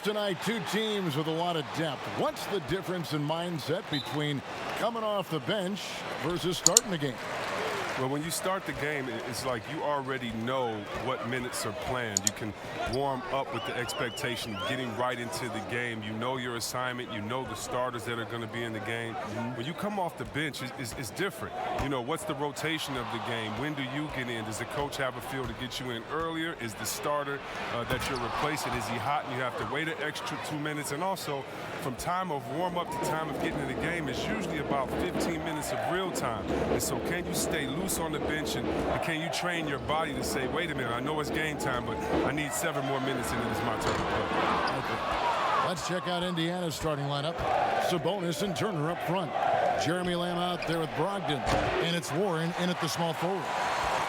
tonight, two teams with a lot of depth. What's the difference in mindset between coming off the bench versus starting the game? Well, when you start the game, it's like you already know what minutes are planned. You can warm up with the expectation of getting right into the game. You know your assignment. You know the starters that are going to be in the game. When you come off the bench, it's different. You know, what's the rotation of the game? When do you get in? Does the coach have a feel to get you in earlier? Is the starter that you're replacing, is he hot and you have to wait an extra 2 minutes? And also, from time of warm-up to time of getting in the game is usually about 15 minutes of real time. And so can you stay loose on the bench and can you train your body to say, wait a minute, I know it's game time, but I need 7 more minutes and then it's my turn to play. Okay. Let's check out Indiana's starting lineup. Sabonis and Turner up front. Jeremy Lamb out there with Brogdon. And it's Warren in at the small forward.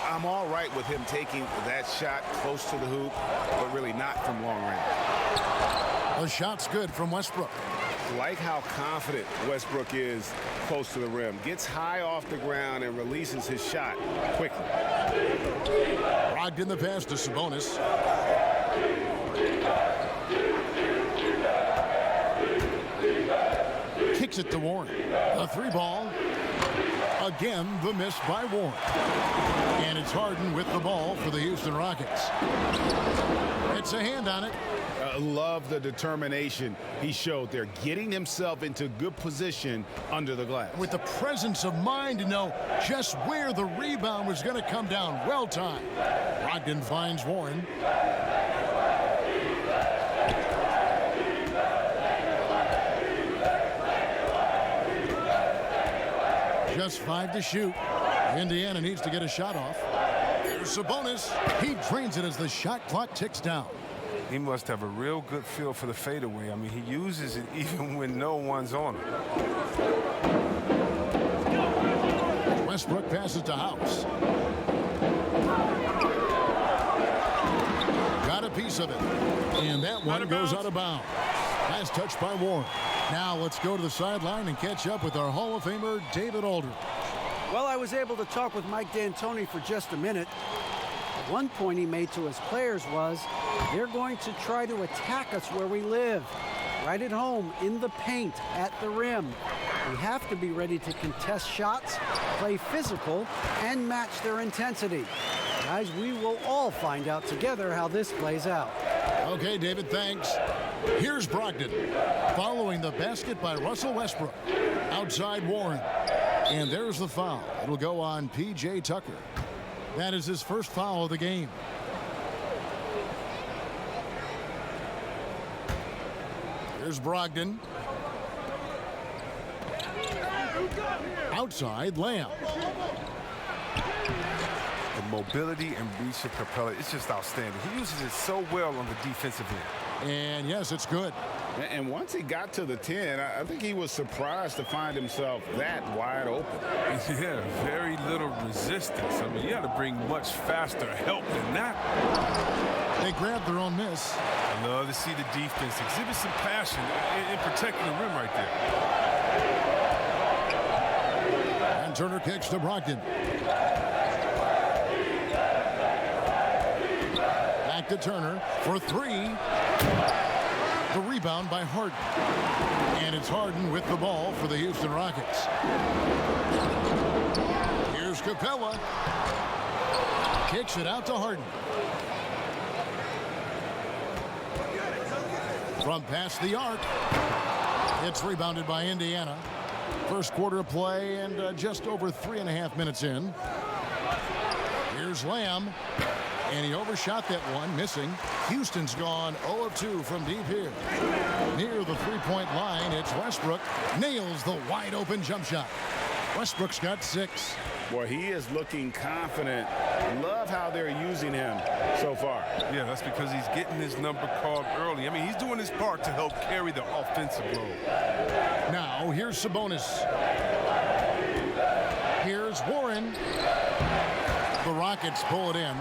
I'm all right with him taking that shot close to the hoop, but really not from long range. The shot's good from Westbrook. Like how confident Westbrook is close to the rim. Gets high off the ground and releases his shot quickly. Brogdon the pass to Sabonis. Kicks it to Warren. A three ball. Again, the miss by Warren. And it's Harden with the ball for the Houston Rockets. It's a hand on it. Love the determination he showed there, getting himself into good position under the glass. With the presence of mind to know just where the rebound was going to come down. Well timed. Brogdon finds Warren. Just 5 to shoot. Indiana needs to get a shot off. Here's Sabonis. He drains it as the shot clock ticks down. He must have a real good feel for the fadeaway. I mean, he uses it even when no one's on him. Westbrook passes to House. Got a piece of it. And that one goes out of bounds. Nice touch by Warren. Now let's go to the sideline and catch up with our Hall of Famer, David Aldridge. Well, I was able to talk with Mike D'Antoni for just a minute. One point he made to his players was, they're going to try to attack us where we live, right at home, in the paint, at the rim. We have to be ready to contest shots, play physical, and match their intensity. Guys, we will all find out together how this plays out. Okay, David, thanks. Here's Brogdon, following the basket by Russell Westbrook. Outside Warren. And there's the foul. It'll go on P.J. Tucker. That is his first foul of the game. Here's Brogdon. Outside, Lamb. The mobility and reach of Capella, it's just outstanding. He uses it so well on the defensive end. And yes, it's good. And once he got to the 10, I think he was surprised to find himself that wide open. Yeah, very little resistance. I mean, you got to bring much faster help than that. They grabbed their own miss. I love to see the defense exhibit some passion in protecting the rim right there. And Turner kicks to Brogdon. Back to Turner for 3. The rebound by Harden. And it's Harden with the ball for the Houston Rockets. Here's Capella. Kicks it out to Harden. From past the arc. It's rebounded by Indiana. First quarter of play and just over 3.5 minutes in. Here's Lamb. And he overshot that one, missing. Houston's gone 0 of 2 from deep here. Near the three-point line, it's Westbrook. Nails the wide-open jump shot. Westbrook's got 6. Boy, he is looking confident. Love how they're using him so far. Yeah, that's because he's getting his number called early. I mean, he's doing his part to help carry the offensive load. Now, here's Sabonis. Here's Warren. The Rockets pull it in.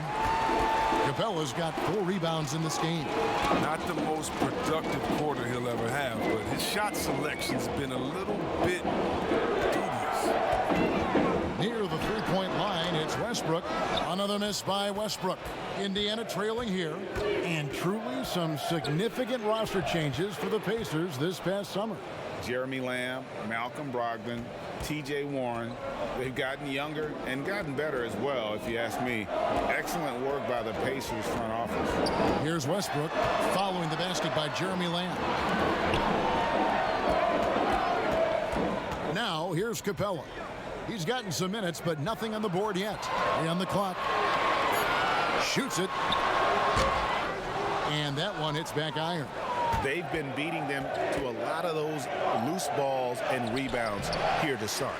Capella's got 4 rebounds in this game. Not the most productive quarter he'll ever have, but his shot selection's been a little bit dubious. Near the three-point line, it's Westbrook. Westbrook. Another miss by Westbrook. Indiana trailing here. And truly some significant roster changes for the Pacers this past summer. Jeremy Lamb, Malcolm Brogdon, T.J. Warren. They've gotten younger and gotten better as well, if you ask me. Excellent work by the Pacers front office. Here's Westbrook following the basket by Jeremy Lamb. Now, here's Capella. He's gotten some minutes, but nothing on the board yet. 3 on the clock. Shoots it. And that one hits back iron. They've been beating them to a lot of those loose balls and rebounds here to start.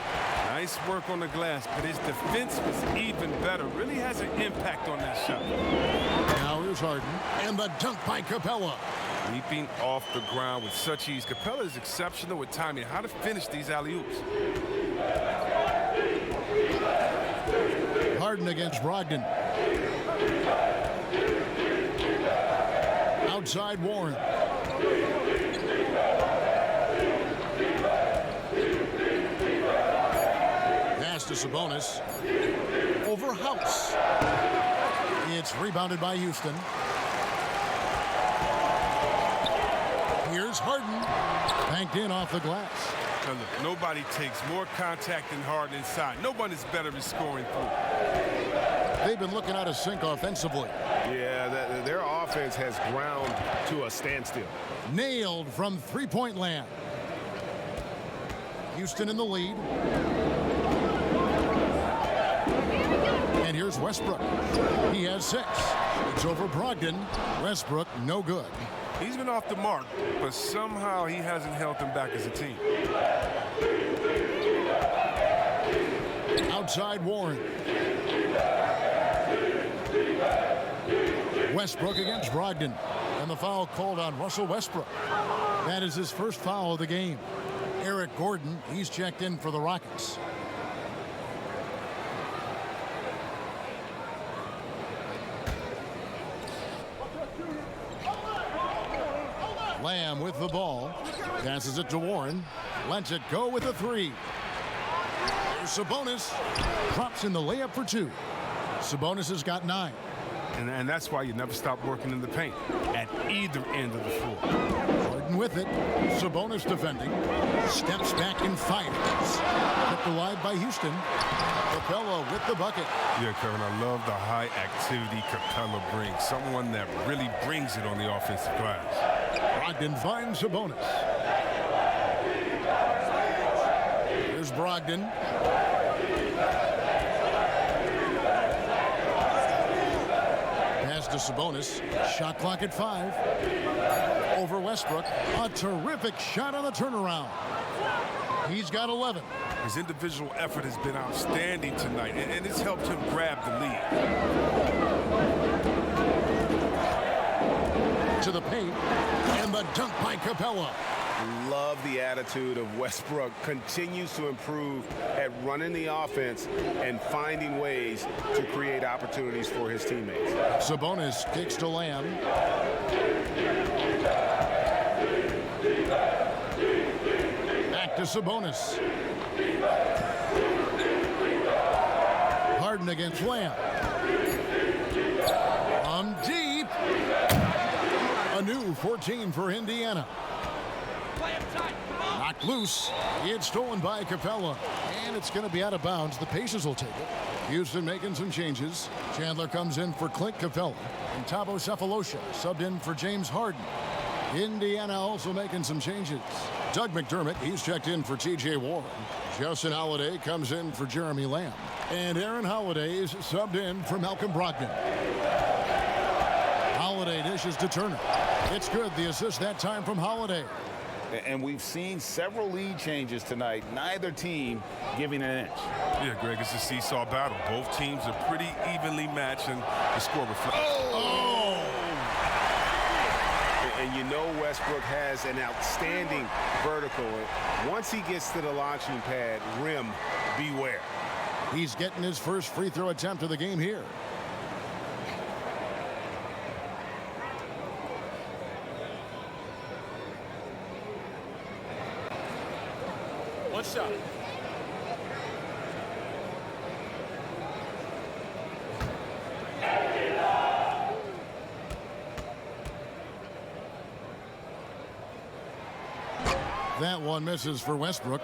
Nice work on the glass, but his defense was even better. Really has an impact on that shot. Now here's Harden. And the dunk by Capella. Leaping off the ground with such ease. Capella is exceptional with timing. How to finish these alley-oops. Harden against Brogdon. Outside Warren. Pass to Sabonis. Over House. It's rebounded by Houston. Here's Harden. Banked in off the glass. Now look, nobody takes more contact than Harden inside. No one is better at scoring through. They've been looking out of sync offensively. Yeah, their offense has ground to a standstill. Nailed from three-point land. Houston in the lead. And here's Westbrook. He has 6. It's over Brogdon. Westbrook, no good. He's been off the mark, but somehow he hasn't held them back as a team. Outside Warren. Westbrook against Brogdon. And the foul called on Russell Westbrook. That is his first foul of the game. Eric Gordon, he's checked in for the Rockets. Lamb with the ball. Passes it to Warren. Lets it go with a 3. Here's Sabonis. Drops in the layup for 2. Sabonis has got 9. And that's why you never stop working in the paint at either end of the floor. Harden with it. Sabonis defending. Steps back and fires. Kept alive by Houston. Capella with the bucket. Yeah, Kevin, I love the high activity Capella brings. Someone that really brings it on the offensive glass. Brogdon finds Sabonis. Here's Brogdon. Pass to Sabonis. Shot clock at 5. Over Westbrook. A terrific shot on the turnaround. He's got 11. His individual effort has been outstanding tonight, and it's helped him grab the lead. To the paint, and the dunk by Capella. Love the attitude of Westbrook. Continues to improve at running the offense and finding ways to create opportunities for his teammates. Sabonis kicks to Lamb. Back to Sabonis. Harden against Lamb. On deep. A new 14 for Indiana. Knocked loose. It's stolen by Capella. And it's going to be out of bounds. The Pacers will take it. Houston making some changes. Chandler comes in for Clint Capella. And Thabo Cephalosha subbed in for James Harden. Indiana also making some changes. Doug McDermott, he's checked in for T.J. Warren. Justin Holiday comes in for Jeremy Lamb. And Aaron Holiday is subbed in for Malcolm Brogdon. Holiday dishes to Turner. It's good. The assist that time from Holiday. And we've seen several lead changes tonight. Neither team giving an inch. Yeah, Greg, it's a seesaw battle. Both teams are pretty evenly matched, and the score reflects. Oh! And you know Westbrook has an outstanding vertical. Once he gets to the launching pad, rim, beware. He's getting his first free throw attempt of the game here. One shot. That one misses for Westbrook.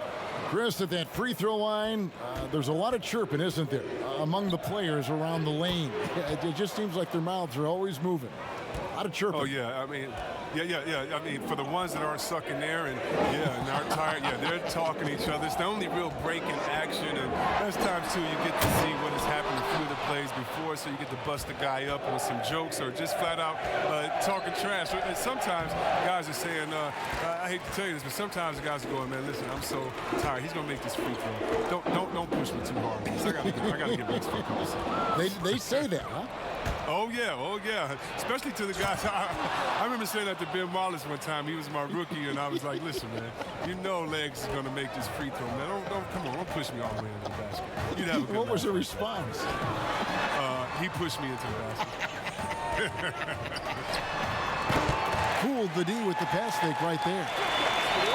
Chris, at that free throw line, there's a lot of chirping, isn't there, among the players around the lane. It just seems like their mouths are always moving. A lot of chirping. Oh, yeah. I mean, yeah. I mean, for the ones that aren't stuck in there and aren't tired, they're talking to each other. It's the only real break in action. And there's times, too, you get to see what has happened a few of the plays before, so you get to bust the guy up on some jokes or just flat out talking trash. And sometimes guys are saying, I hate to tell you this, but sometimes the guys are going, man, listen, I'm so tired. He's going to make this free throw. Don't push me too hard. I got to get this for a couple seconds. They say that, huh? Oh, yeah. Especially to the guys. I remember saying that to Ben Wallace one time. He was my rookie, and I was like, listen, man, you know Legs is going to make this free throw, man. Come on, don't push me all the way into the basket. You'd have a good What was night. the response? He pushed me into the basket. Fooled the D with the pass fake right there.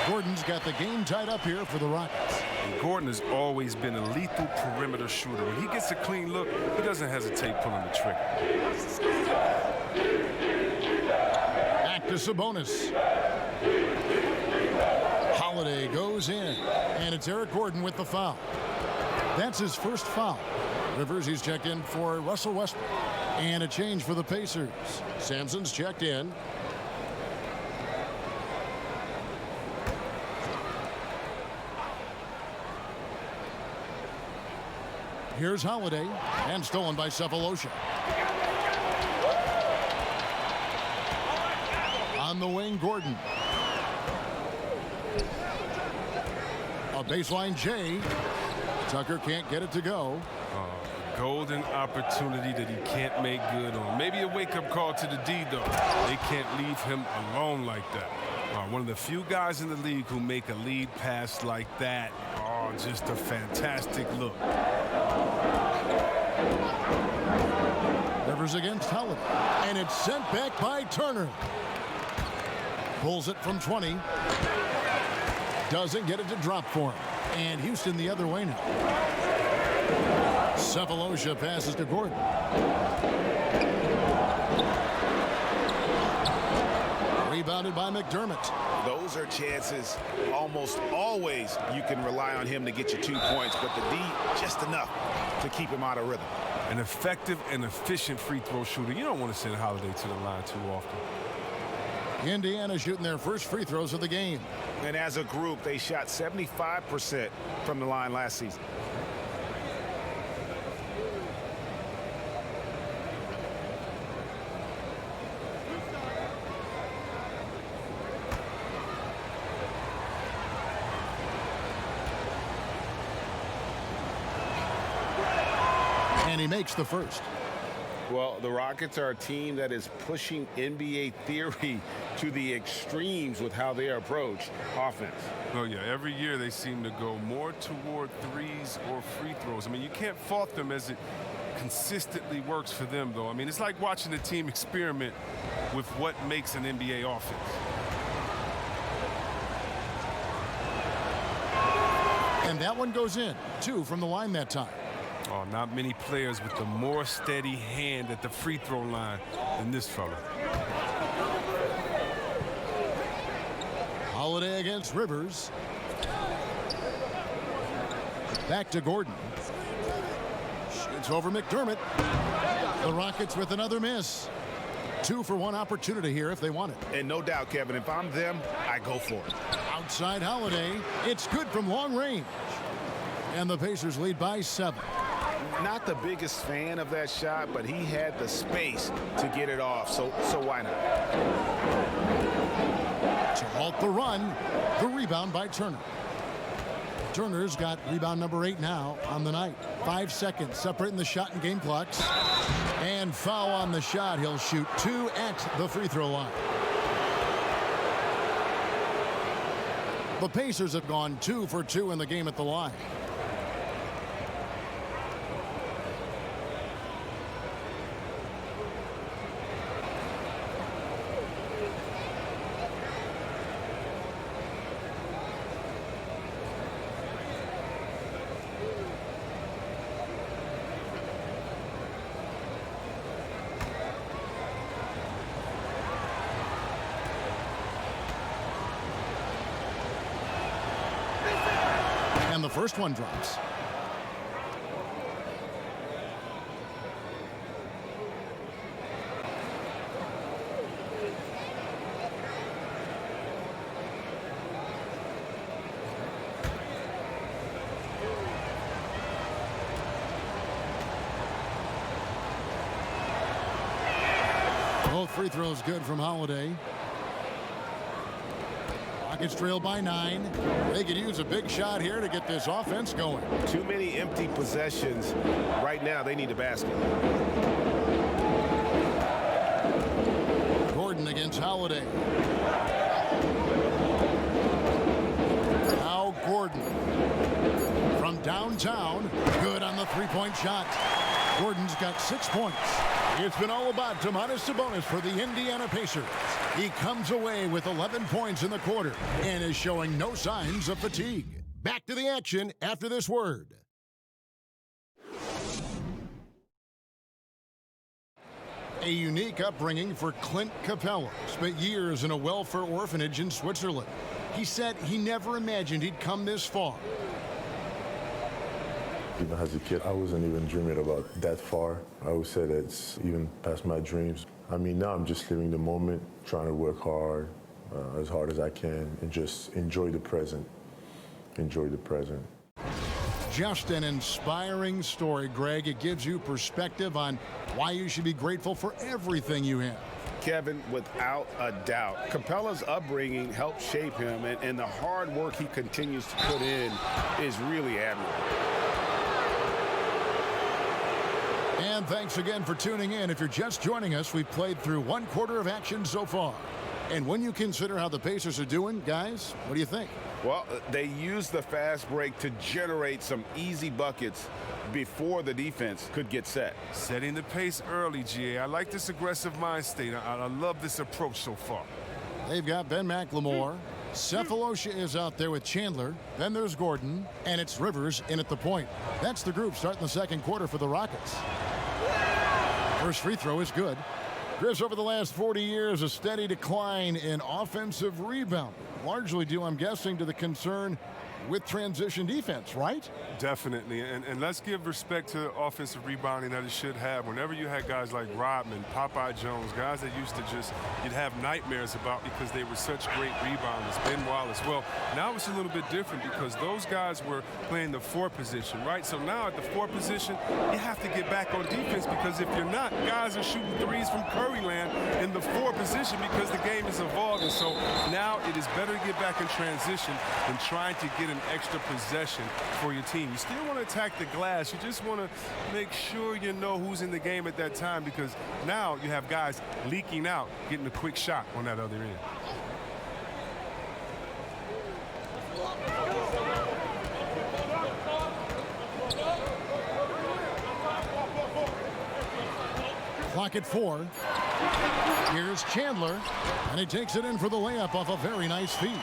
Gordon's got the game tied up here for the Rockets. Gordon has always been a lethal perimeter shooter. When he gets a clean look, he doesn't hesitate pulling the trigger. Back to Sabonis. Holiday goes in, and it's Eric Gordon with the foul. That's his first foul. Rivers, he's checked in for Russell Westbrook. And a change for the Pacers. Sampson's checked in. Here's Holiday, and stolen by Cephalosha. On the wing, Gordon. A baseline J. Tucker can't get it to go. Golden opportunity that he can't make good on. Maybe a wake-up call to the D, though. They can't leave him alone like that. One of the few guys in the league who make a lead pass like that. Oh, just a fantastic look. Rivers against Holiday, and it's sent back by Turner. Pulls it from 20. Doesn't get it to drop for him. And Houston the other way now. Cephalosha passes to Gordon. Rebounded by McDermott. Those are chances almost always you can rely on him to get you 2 points, but the D just enough to keep him out of rhythm. An effective and efficient free throw shooter. You don't want to send Holiday to the line too often. Indiana shooting their first free throws of the game. And as a group, they shot 75% from the line last season. And he makes the first. Well, the Rockets are a team that is pushing NBA theory to the extremes with how they approach offense. Oh, yeah. Every year they seem to go more toward threes or free throws. I mean, you can't fault them as it consistently works for them, though. I mean, it's like watching the team experiment with what makes an NBA offense. And that one goes in. 2 from the line that time. Oh, not many players with a more steady hand at the free throw line than this fella. Holiday against Rivers. Back to Gordon. Shoots over McDermott. The Rockets with another miss. 2 for 1 opportunity here if they want it. And no doubt, Kevin, if I'm them, I go for it. Outside Holiday. It's good from long range. And the Pacers lead by 7. Not the biggest fan of that shot, but he had the space to get it off, so why not? To halt the run, the rebound by Turner. Turner's got rebound number 8 now on the night. 5 seconds separating the shot and game clocks. And foul on the shot. He'll shoot 2 at the free throw line. The Pacers have gone 2 for 2 in the game at the line. the first one drops. Both free throws good from Holiday. Rockets trail by 9. They could use a big shot here to get this offense going. Too many empty possessions. Right now, they need a basket. Gordon against Holiday. Now Gordon from downtown. Good on the three-point shot. Gordon's got 6 points. It's been all about Domantas Sabonis for the Indiana Pacers. He comes away with 11 points in the quarter and is showing no signs of fatigue. Back to the action after this word. A unique upbringing for Clint Capella. Spent years in a welfare orphanage in Switzerland. He said he never imagined he'd come this far. Even as a kid, I wasn't even dreaming about that far. I would say that's even past my dreams. I mean, now I'm just living the moment, trying to work hard as I can, and just enjoy the present. Enjoy the present. Just an inspiring story, Greg. It gives you perspective on why you should be grateful for everything you have. Kevin, without a doubt, Capella's upbringing helped shape him, and the hard work he continues to put in is really admirable. And thanks again for tuning in. If you're just joining us, we've played through 1 quarter of action so far. And when you consider how the Pacers are doing, guys, what do you think? Well, they used the fast break to generate some easy buckets before the defense could get set. Setting the pace early, GA. I like this aggressive mind state. I love this approach so far. They've got Ben McLemore. Cephalosha is out there with Chandler. Then there's Gordon. And it's Rivers in at the point. That's the group starting the second quarter for the Rockets. First free throw is good. Chris, over the last 40 years, a steady decline in offensive rebound. Largely due, I'm guessing, to the concern with transition defense, right? Definitely, and let's give respect to the offensive rebounding that it should have. Whenever you had guys like Rodman, Popeye Jones, guys that used to you'd have nightmares about because they were such great rebounders, Ben Wallace. Well, now it's a little bit different because those guys were playing the 4 position, right? So now at the 4 position, you have to get back on defense because if you're not, guys are shooting threes from Curryland in the 4 position because the game is evolving. So now it is better to get back in transition than trying to get an extra possession for your team. You still want to attack the glass. You just want to make sure you know who's in the game at that time because now you have guys leaking out, getting a quick shot on that other end. Clock at 4. Here's Chandler, and he takes it in for the layup off a very nice feed.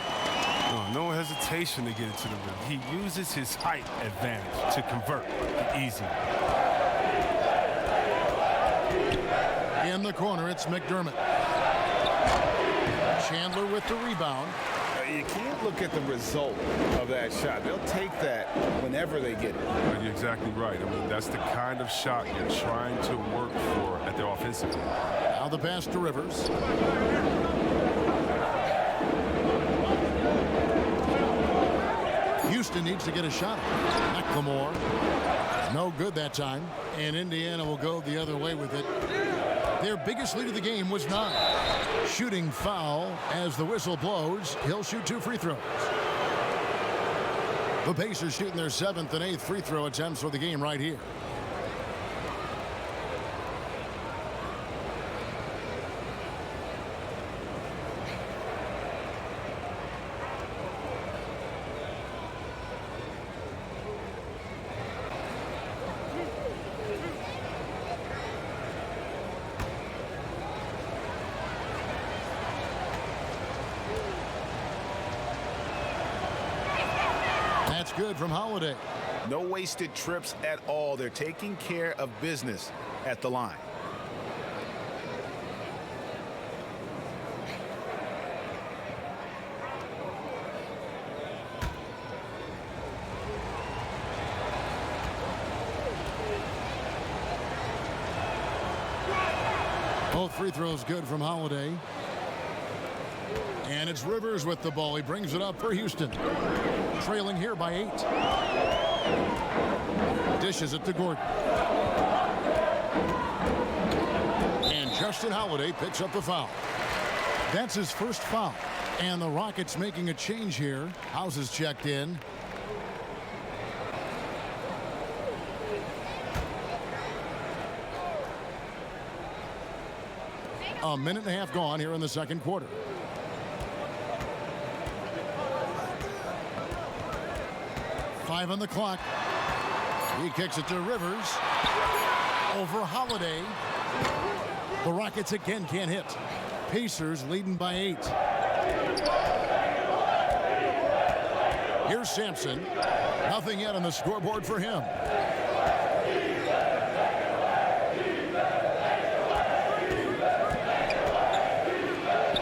No hesitation to get it to the rim. He uses his height advantage to convert easy. In the corner, it's McDermott. Chandler with the rebound. You can't look at the result of that shot. They'll take that whenever they get it. You're exactly right. I mean, that's the kind of shot you're trying to work for at the offensive end. Now the pass to Rivers. Houston needs to get a shot. McLemore. No good that time. And Indiana will go the other way with it. Their biggest lead of the game was 9. Shooting foul as the whistle blows. He'll shoot 2 free throws. The Pacers shooting their 7th and 8th free throw attempts for the game right here. That's good from Holiday. No wasted trips at all. They're taking care of business at the line. Both free throws good from Holiday. And it's Rivers with the ball. He brings it up for Houston. Trailing here by 8. Dishes it to Gordon. And Justin Holiday picks up the foul. That's his first foul. And the Rockets making a change here. House is checked in. A minute and a half gone here in the second quarter. Five on the clock. He kicks it to Rivers. Over Holiday. The Rockets again can't hit. Pacers leading by 8. Here's Sampson. Nothing yet on the scoreboard for him.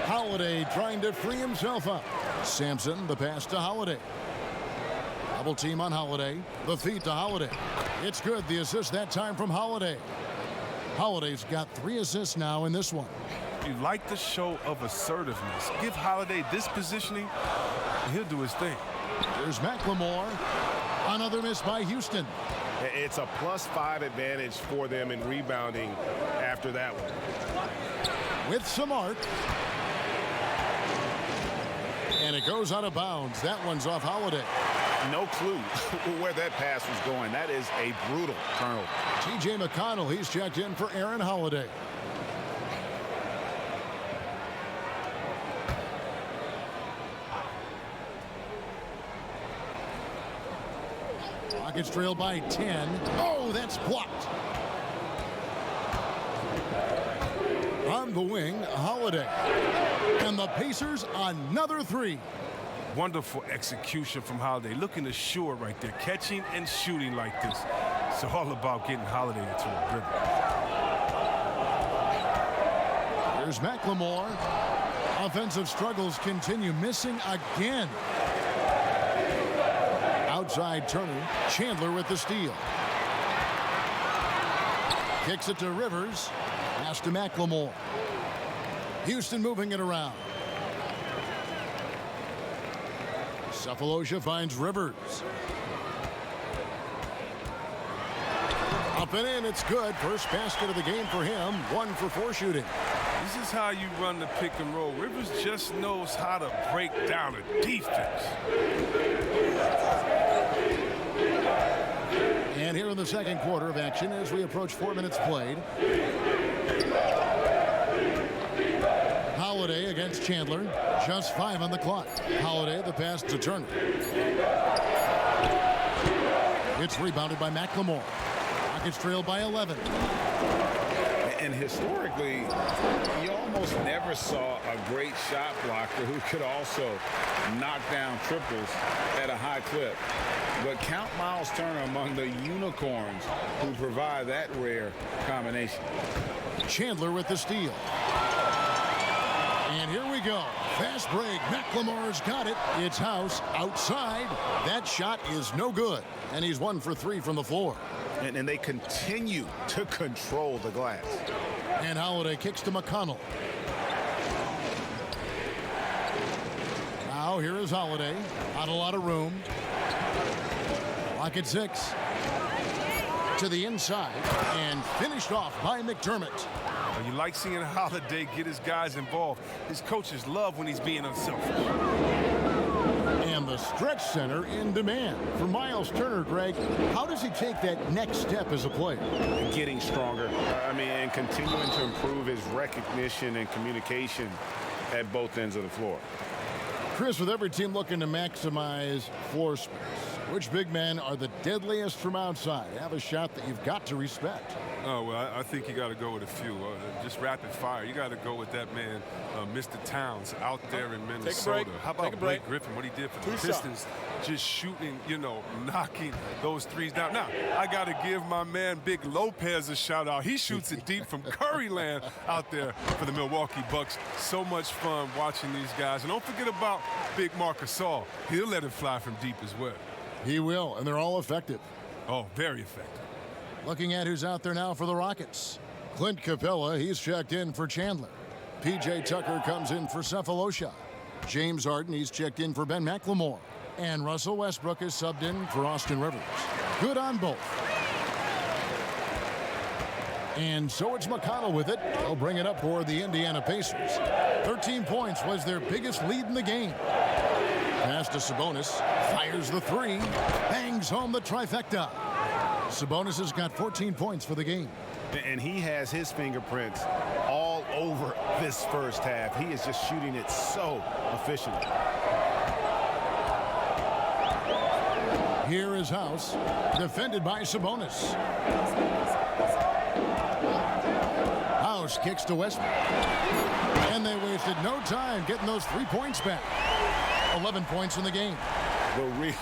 Holiday trying to free himself up. Sampson, the pass to Holiday. Double team on Holiday. The feed to Holiday. It's good. The assist that time from Holiday. Holiday's got 3 assists now in this one. You like the show of assertiveness. Give Holiday this positioning, and he'll do his thing. There's McLemore. Another miss by Houston. It's a +5 advantage for them in rebounding after that one. With some arc. And it goes out of bounds. That one's off Holiday. No clue where that pass was going. That is a brutal turnover. T.J. McConnell, he's checked in for Aaron Holiday. Rockets trail by 10. Oh, that's blocked. On the wing, Holiday. And the Pacers another 3. Wonderful execution from Holiday. Looking assured right there. Catching and shooting like this. It's all about getting Holiday into a rhythm. Here's McLemore. Offensive struggles continue. Missing again. Outside Turner. Chandler with the steal. Kicks it to Rivers. Pass to McLemore. Houston moving it around. Cephalosha finds Rivers. Up and in, it's good. First basket of the game for him. 1 for 4 shooting. This is how you run the pick and roll. Rivers just knows how to break down a defense. And here in the second quarter of action as we approach 4 minutes played. Holiday against Chandler. Just 5 on the clock. Holiday, the pass to Turner. It's rebounded by McLemore. Rockets trail by 11. And historically, you almost never saw a great shot blocker who could also knock down triples at a high clip. But count Miles Turner among the unicorns who provide that rare combination. Chandler with the steal. And here we go. Fast break. McLemore's got it. It's House outside. That shot is no good. And he's 1 for 3 from the floor. And they continue to control the glass. And Holiday kicks to McConnell. Now here is Holiday. Not a lot of room. Lock at 6. To the inside. And finished off by McDermott. You like seeing Holiday get his guys involved. His coaches love when he's being unselfish. And the stretch center in demand. For Miles Turner, Greg, how does he take that next step as a player? Getting stronger. And continuing to improve his recognition and communication at both ends of the floor. Chris, with every team looking to maximize floor space, which big men are the deadliest from outside? Have a shot that you've got to respect. Oh, well, I think you got to go with a few. Just rapid fire. You got to go with that man, Mr. Towns, out there in Minnesota. How about Blake Griffin, what he did for the Pistons, just shooting, knocking those threes down. Now, I got to give my man Big Lopez a shout-out. He shoots it deep from Curryland out there for the Milwaukee Bucks. So much fun watching these guys. And don't forget about Big Marc Gasol. He'll let it fly from deep as well. He will, and they're all effective. Oh, very effective. Looking at who's out there now for the Rockets. Clint Capella, he's checked in for Chandler. P.J. Tucker comes in for Cephalosha. James Harden, he's checked in for Ben McLemore. And Russell Westbrook is subbed in for Austin Rivers. Good on both. And so it's McConnell with it. He'll bring it up for the Indiana Pacers. 13 points was their biggest lead in the game. Pass to Sabonis. Fires the three. Bangs home the trifecta. Sabonis has got 14 points for the game. And he has his fingerprints all over this first half. He is just shooting it so efficiently. Here is House, defended by Sabonis. House kicks to Westbrook. And they wasted no time getting those 3 points back. 11 points in the game. The real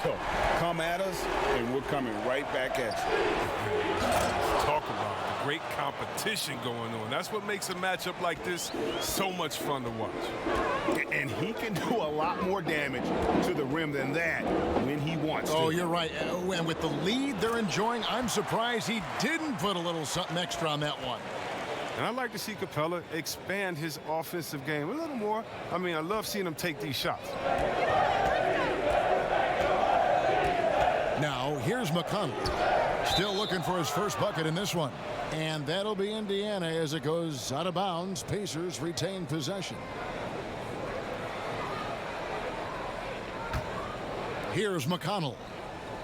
come at us, and we're coming right back at you. Talk about the great competition going on. That's what makes a matchup like this so much fun to watch. And he can do a lot more damage to the rim than that when he wants to. Oh, you're right. And with the lead they're enjoying, I'm surprised he didn't put a little something extra on that one. And I'd like to see Capella expand his offensive game a little more. I mean, I love seeing him take these shots. Now, here's McConnell. Still looking for his first bucket in this one. And that'll be Indiana as it goes out of bounds. Pacers retain possession. Here's McConnell.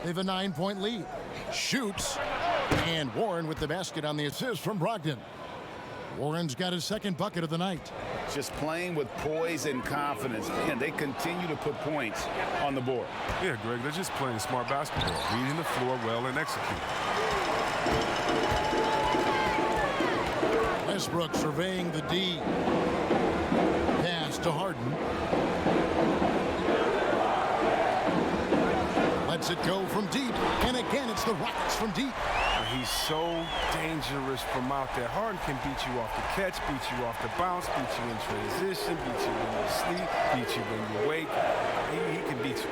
They have a 9-point lead. Shoots. And Warren with the basket on the assist from Brogdon. Warren's got his second bucket of the night. Just playing with poise and confidence. And they continue to put points on the board. Yeah, Greg, they're just playing smart basketball, reading the floor well and executing. Westbrook surveying the D. Pass to Harden. Lets it go from deep. And again, it's the Rockets from deep. He's so dangerous from out there. Harden can beat you off the catch, beat you off the bounce, beat you in transition, beat you when you sleep, beat you when you wake. He can beat you.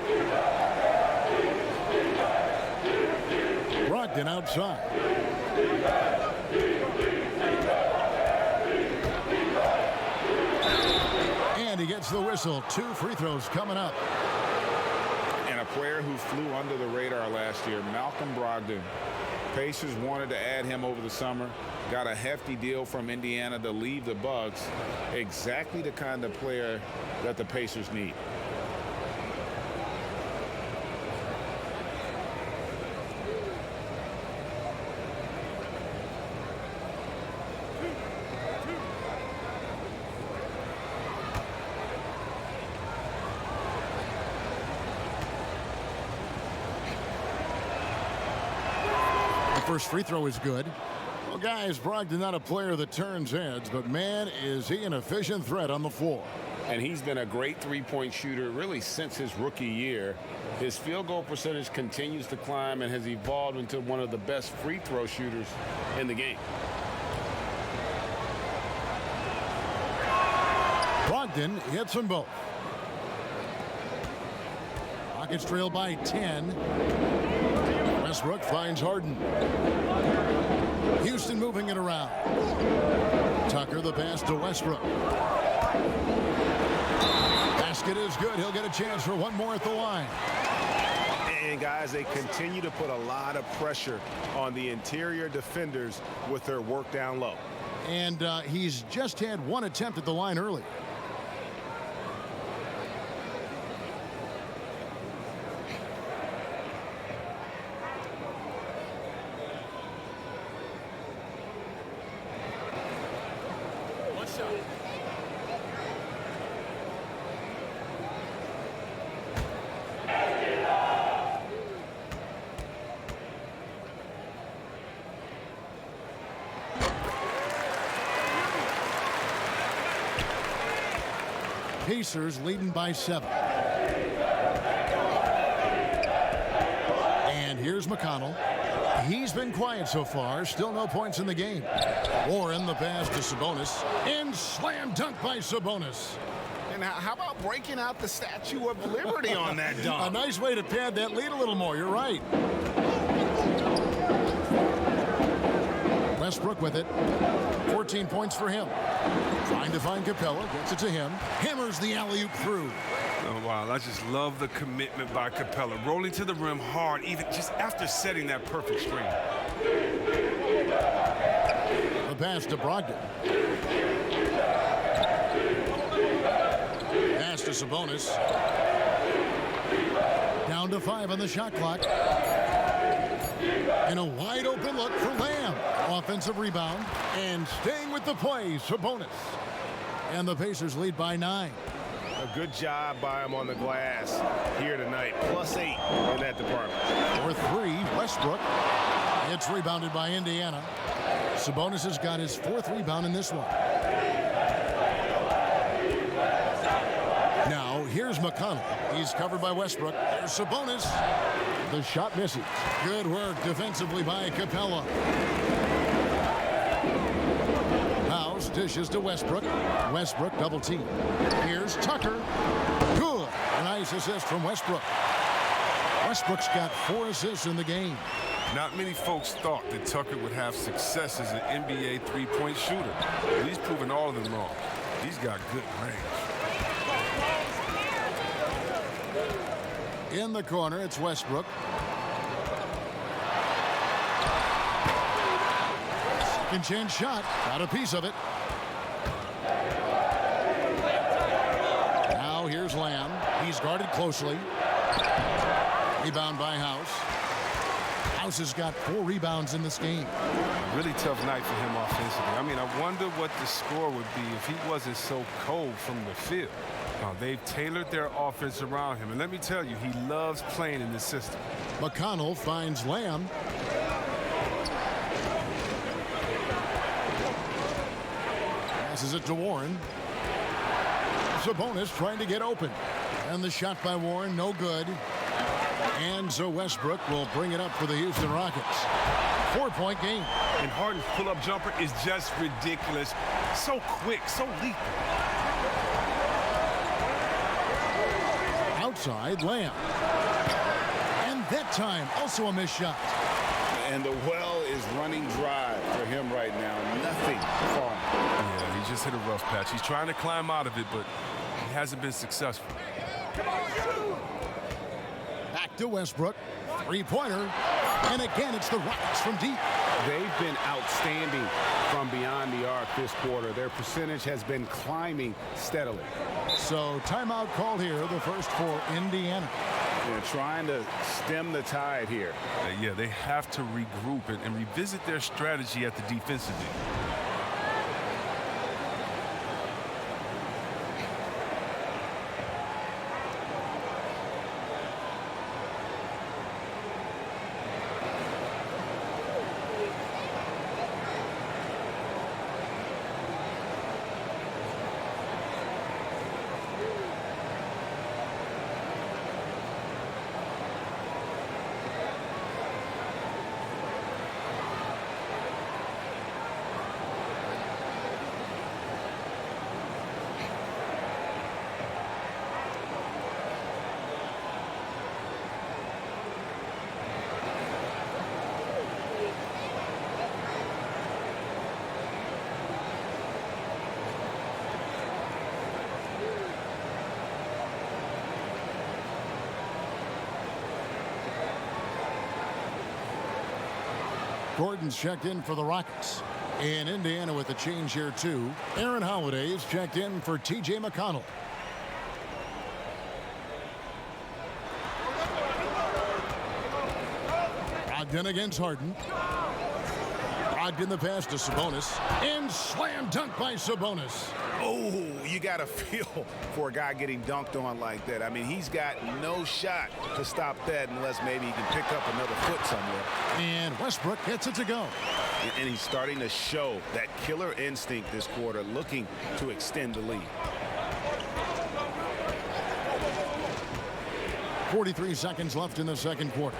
Brogdon outside. And he gets the whistle. 2 free throws coming up. And a player who flew under the radar last year, Malcolm Brogdon. Pacers wanted to add him over the summer. Got a hefty deal from Indiana to leave the Bucks. Exactly the kind of player that the Pacers need. First free throw is good. Well, guys, Brogdon not a player that turns heads, but man, is he an efficient threat on the floor. And he's been a great three-point shooter really since his rookie year. His field goal percentage continues to climb and has evolved into one of the best free throw shooters in the game. Brogdon hits them both. Rockets trail by 10. Westbrook finds Harden. Houston moving it around. Tucker the pass to Westbrook. Basket is good. He'll get a chance for one more at the line. And guys, they continue to put a lot of pressure on the interior defenders with their work down low. And he's just had one attempt at the line early. Pacers leading by 7. And here's McConnell. He's been quiet so far. Still no points in the game. Warren the pass to Sabonis. And slam dunk by Sabonis. And how about breaking out the Statue of Liberty on that dunk? A nice way to pad that lead a little more. You're right. Westbrook with it. 14 points for him. Trying to find Capella. Gets it to him. Hammers the alley-oop through. Oh, wow, I just love the commitment by Capella. Rolling to the rim hard, even just after setting that perfect screen. The pass to Brogdon. Pass to Sabonis. Down to 5 on the shot clock. And a wide open look for Lamb. Offensive rebound. And staying with the play, Sabonis. And the Pacers lead by 9. A good job by him on the glass here tonight. +8 in that department. For 3, Westbrook. It's rebounded by Indiana. Sabonis has got his 4th rebound in this one. Now, here's McConnell. He's covered by Westbrook. There's Sabonis. The shot misses. Good work defensively by Capella. House dishes to Westbrook. Westbrook double team. Here's Tucker. Good. A nice assist from Westbrook. Westbrook's got 4 assists in the game. Not many folks thought that Tucker would have success as an NBA three-point shooter. But he's proven all of them wrong. He's got good range. In the corner, it's Westbrook. Second chance shot. Got a piece of it. Now here's Lamb. He's guarded closely. Rebound by House. House has got 4 rebounds in this game. Really tough night for him offensively. I mean, I wonder what the score would be if he wasn't so cold from the field. They've tailored their offense around him. And let me tell you, he loves playing in this system. McConnell finds Lamb. Passes it to Warren. Sabonis trying to get open. And the shot by Warren, no good. And so Westbrook will bring it up for the Houston Rockets. 4-point game. And Harden's pull-up jumper is just ridiculous. So quick, so lethal. Outside, Lamb. And that time, also a missed shot. And the well is running dry for him right now. Nothing falling. Yeah, he just hit a rough patch. He's trying to climb out of it, but he hasn't been successful. Back to Westbrook. 3-pointer. And again, it's the Rockets from deep. They've been outstanding from beyond the arc this quarter. Their percentage has been climbing steadily. So timeout called here, the first for Indiana. They're trying to stem the tide here. Yeah, they have to regroup it and revisit their strategy at the defensive end. Gordon's checked in for the Rockets. And Indiana with a change here, too. Aaron Holiday's checked in for T.J. McConnell. Brogdon against Harden. Brogdon the pass to Sabonis. And slam dunk by Sabonis. Oh, you got to feel for a guy getting dunked on like that. I mean, he's got no shot to stop that unless maybe he can pick up another foot somewhere. And Westbrook gets it to go. And he's starting to show that killer instinct this quarter, looking to extend the lead. 43 seconds left in the second quarter.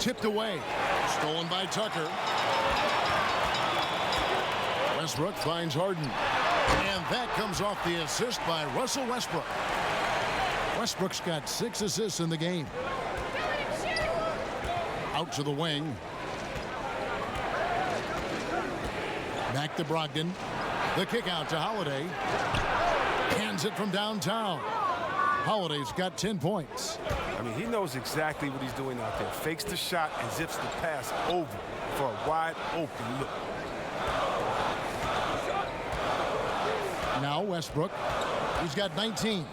Tipped away. Stolen by Tucker. Westbrook finds Harden. And that comes off the assist by Russell Westbrook. Westbrook's got 6 assists in the game. Out to the wing. Back to Brogdon. The kick out to Holiday. Hands it from downtown. Holiday's got 10 points. I mean, he knows exactly what he's doing out there. Fakes the shot and zips the pass over for a wide open look. Now Westbrook. He's got 19.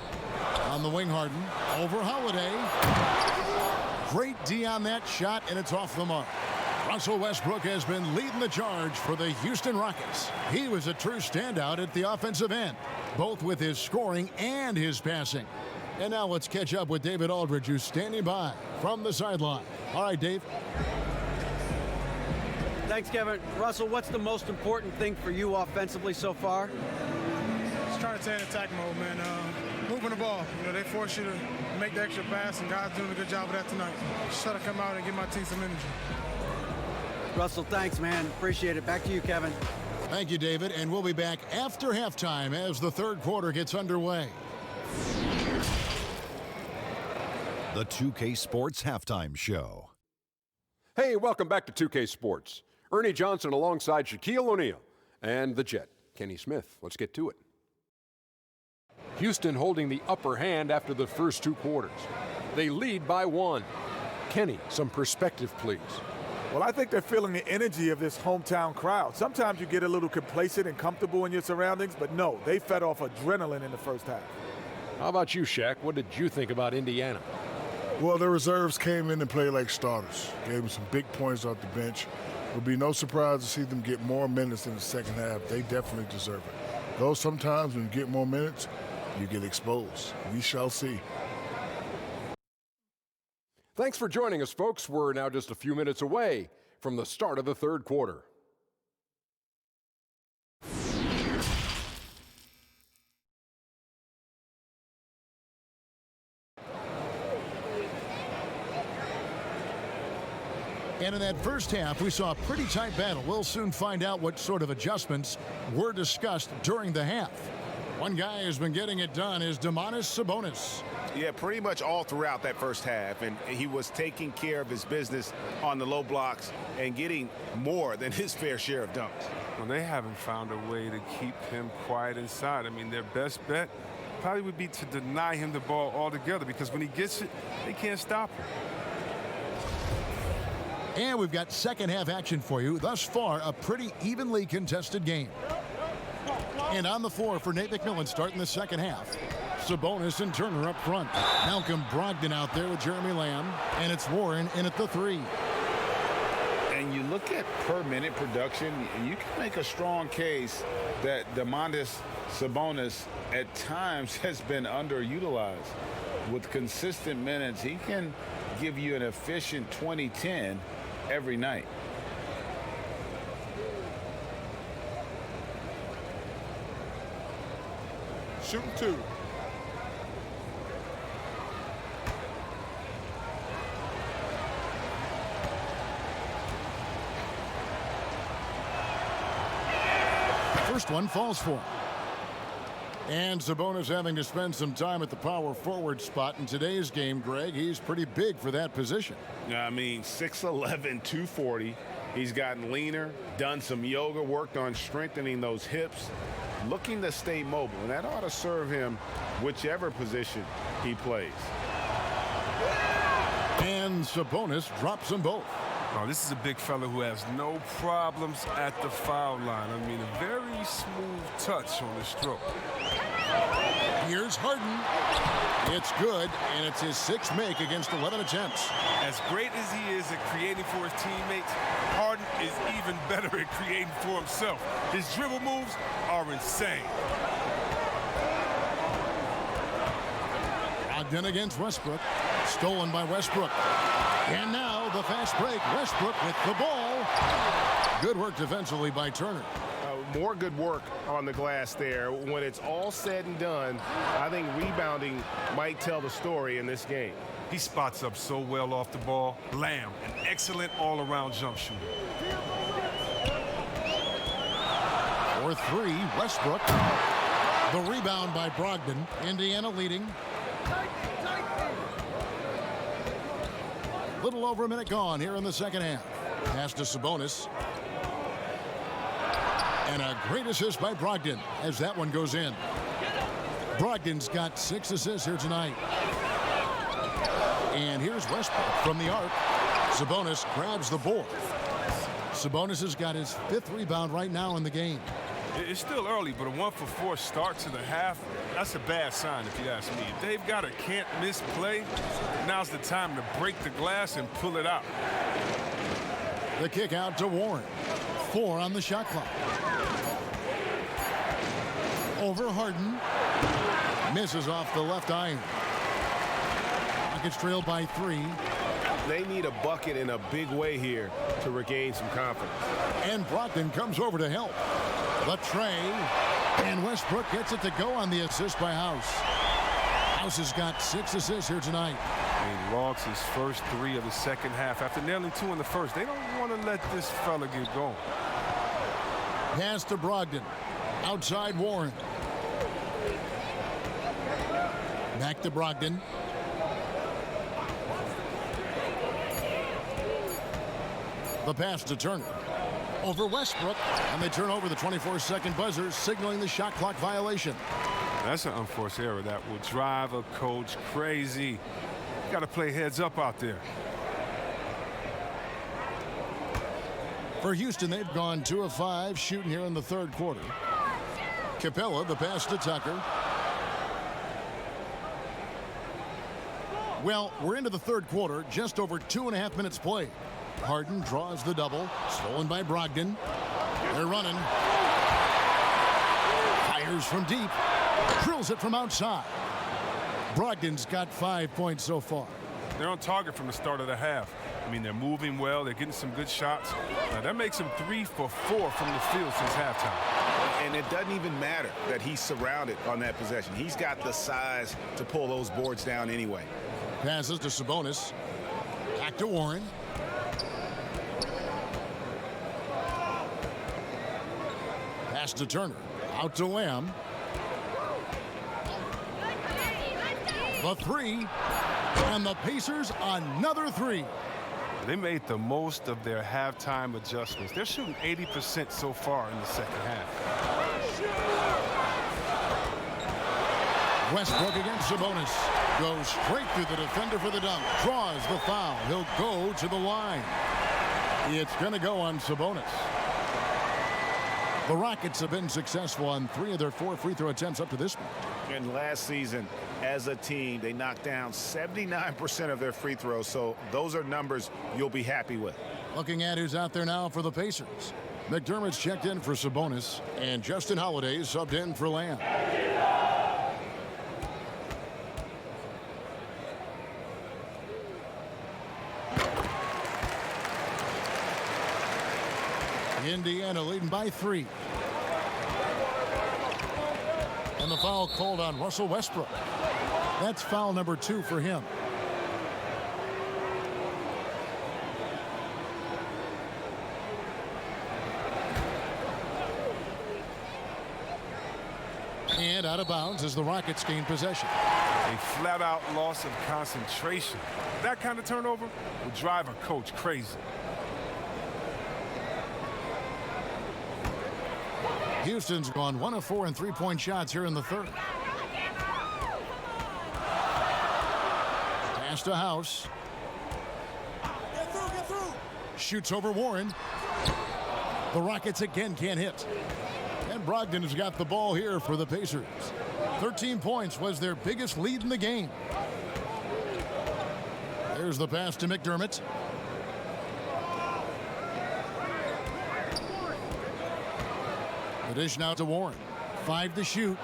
On the wing, Harden. Over Holiday. Great D on that shot, and it's off the mark. Russell Westbrook has been leading the charge for the Houston Rockets. He was a true standout at the offensive end, both with his scoring and his passing. And now let's catch up with David Aldridge, who's standing by from the sideline. All right, Dave. Thanks, Kevin. Russell, what's the most important thing for you offensively so far? Just trying to stay in attack mode, man. Moving the ball. You know, they force you to make the extra pass, and God's doing a good job of that tonight. Just try to come out and give my team some energy. Russell, thanks, man. Appreciate it. Back to you, Kevin. Thank you, David. And we'll be back after halftime as the third quarter gets underway. The 2K Sports Halftime Show. Hey, welcome back to 2K Sports. Ernie Johnson alongside Shaquille O'Neal and the Jet, Kenny Smith. Let's get to it. Houston holding the upper hand after the first two quarters. They lead by 1. Kenny, some perspective, please. Well, I think they're feeling the energy of this hometown crowd. Sometimes you get a little complacent and comfortable in your surroundings, but no, they fed off adrenaline in the first half. How about you, Shaq? What did you think about Indiana? Well, the reserves came in and played like starters. Gave them some big points off the bench. It would be no surprise to see them get more minutes in the second half. They definitely deserve it. Though sometimes when you get more minutes, you get exposed. We shall see. Thanks for joining us, folks. We're now just a few minutes away from the start of the third quarter. And in that first half, we saw a pretty tight battle. We'll soon find out what sort of adjustments were discussed during the half. One guy who's been getting it done is Domantas Sabonis. Yeah, pretty much all throughout that first half, and he was taking care of his business on the low blocks and getting more than his fair share of dunks. Well, they haven't found a way to keep him quiet inside. I mean, their best bet probably would be to deny him the ball altogether, because when he gets it, they can't stop him. And we've got second half action for you. Thus far, a pretty evenly contested game. And on the floor for Nate McMillan starting the second half. Sabonis and Turner up front. Malcolm Brogdon out there with Jeremy Lamb. And it's Warren in at the 3. And you look at per minute production, you can make a strong case that Domantas Sabonis at times has been underutilized. With consistent minutes, he can give you an efficient 20-10 every night. Shooting 2. First one falls for him. And Sabonis having to spend some time at the power forward spot in today's game, Greg. He's pretty big for that position. I mean, 6'11", 240. He's gotten leaner, done some yoga, worked on strengthening those hips, looking to stay mobile. And that ought to serve him whichever position he plays. And Sabonis drops them both. Oh, this is a big fella who has no problems at the foul line. I mean, a very smooth touch on the stroke. Here's Harden. It's good, and it's his 6th make against 11 attempts. As great as he is at creating for his teammates, Harden is even better at creating for himself. His dribble moves are insane. Brogdon against Westbrook. Stolen by Westbrook. And now the fast break. Westbrook with the ball. Good work defensively by Turner. More good work on the glass there. When it's all said and done, I think rebounding might tell the story in this game. He spots up so well off the ball. Lamb, an excellent all-around jump shooter. For 3, Westbrook. The rebound by Brogdon. Indiana leading. Little over a minute gone here in the second half. Pass to Sabonis. And a great assist by Brogdon as that one goes in. Brogdon's got 6 assists here tonight. And here's Westbrook from the arc. Sabonis grabs the board. Sabonis has got his 5th rebound right now in the game. It's still early, but a 1-for-4 start to the half, that's a bad sign if you ask me. If they've got a can't-miss play, now's the time to break the glass and pull it out. The kick out to Warren. 4 on the shot clock. Over Harden. Misses off the left iron. Rockets trailed by 3. They need a bucket in a big way here to regain some confidence. And Brogdon comes over to help. The tray. And Westbrook gets it to go on the assist by House. House has got 6 assists here tonight. He logs his first 3 of the second half after nailing 2 in the first. They don't want to let this fella get going. Pass to Brogdon. Outside Warren. Back to Brogdon. The pass to Turner. Over Westbrook. And they turn over the 24-second buzzer, signaling the shot clock violation. That's an unforced error that will drive a coach crazy. Got to play heads up out there. For Houston, they've gone 2 of 5 shooting here in the 3rd quarter. Capella, the pass to Tucker. Well, we're into the 3rd quarter, just over 2.5 minutes played. Harden draws the double, stolen by Brogdon. They're running. Fires from deep. Drills it from outside. Brogdon's got 5 points so far. They're on target from the start of the half. I mean, they're moving well. They're getting some good shots. Now, that makes them 3 for 4 from the field since halftime. And it doesn't even matter that he's surrounded on that possession. He's got the size to pull those boards down anyway. Passes to Sabonis. Back to Warren. Pass to Turner. Out to Lamb. The 3. And the Pacers another 3. They made the most of their halftime adjustments. They're shooting 80% so far in the second half. Westbrook against Sabonis. Goes straight through the defender for the dunk. Draws the foul. He'll go to the line. It's going to go on Sabonis. The Rockets have been successful on 3 of their 4 free throw attempts up to this point. And last season, as a team, they knocked down 79% of their free throws. So those are numbers you'll be happy with. Looking at who's out there now for the Pacers. McDermott's checked in for Sabonis, and Justin Holiday subbed in for Lamb. Indiana leading by 3. And the foul called on Russell Westbrook. That's foul number 2 for him. And out of bounds as the Rockets gain possession. A flat-out loss of concentration. That kind of turnover will drive a coach crazy. Houston's gone 1 of 4 in 3-point shots here in the 3rd. Pass to House. Get through. Shoots over Warren. The Rockets again can't hit. And Brogdon has got the ball here for the Pacers. 13 points was their biggest lead in the game. There's the pass to McDermott. The dish now to Warren. 5 to shoot.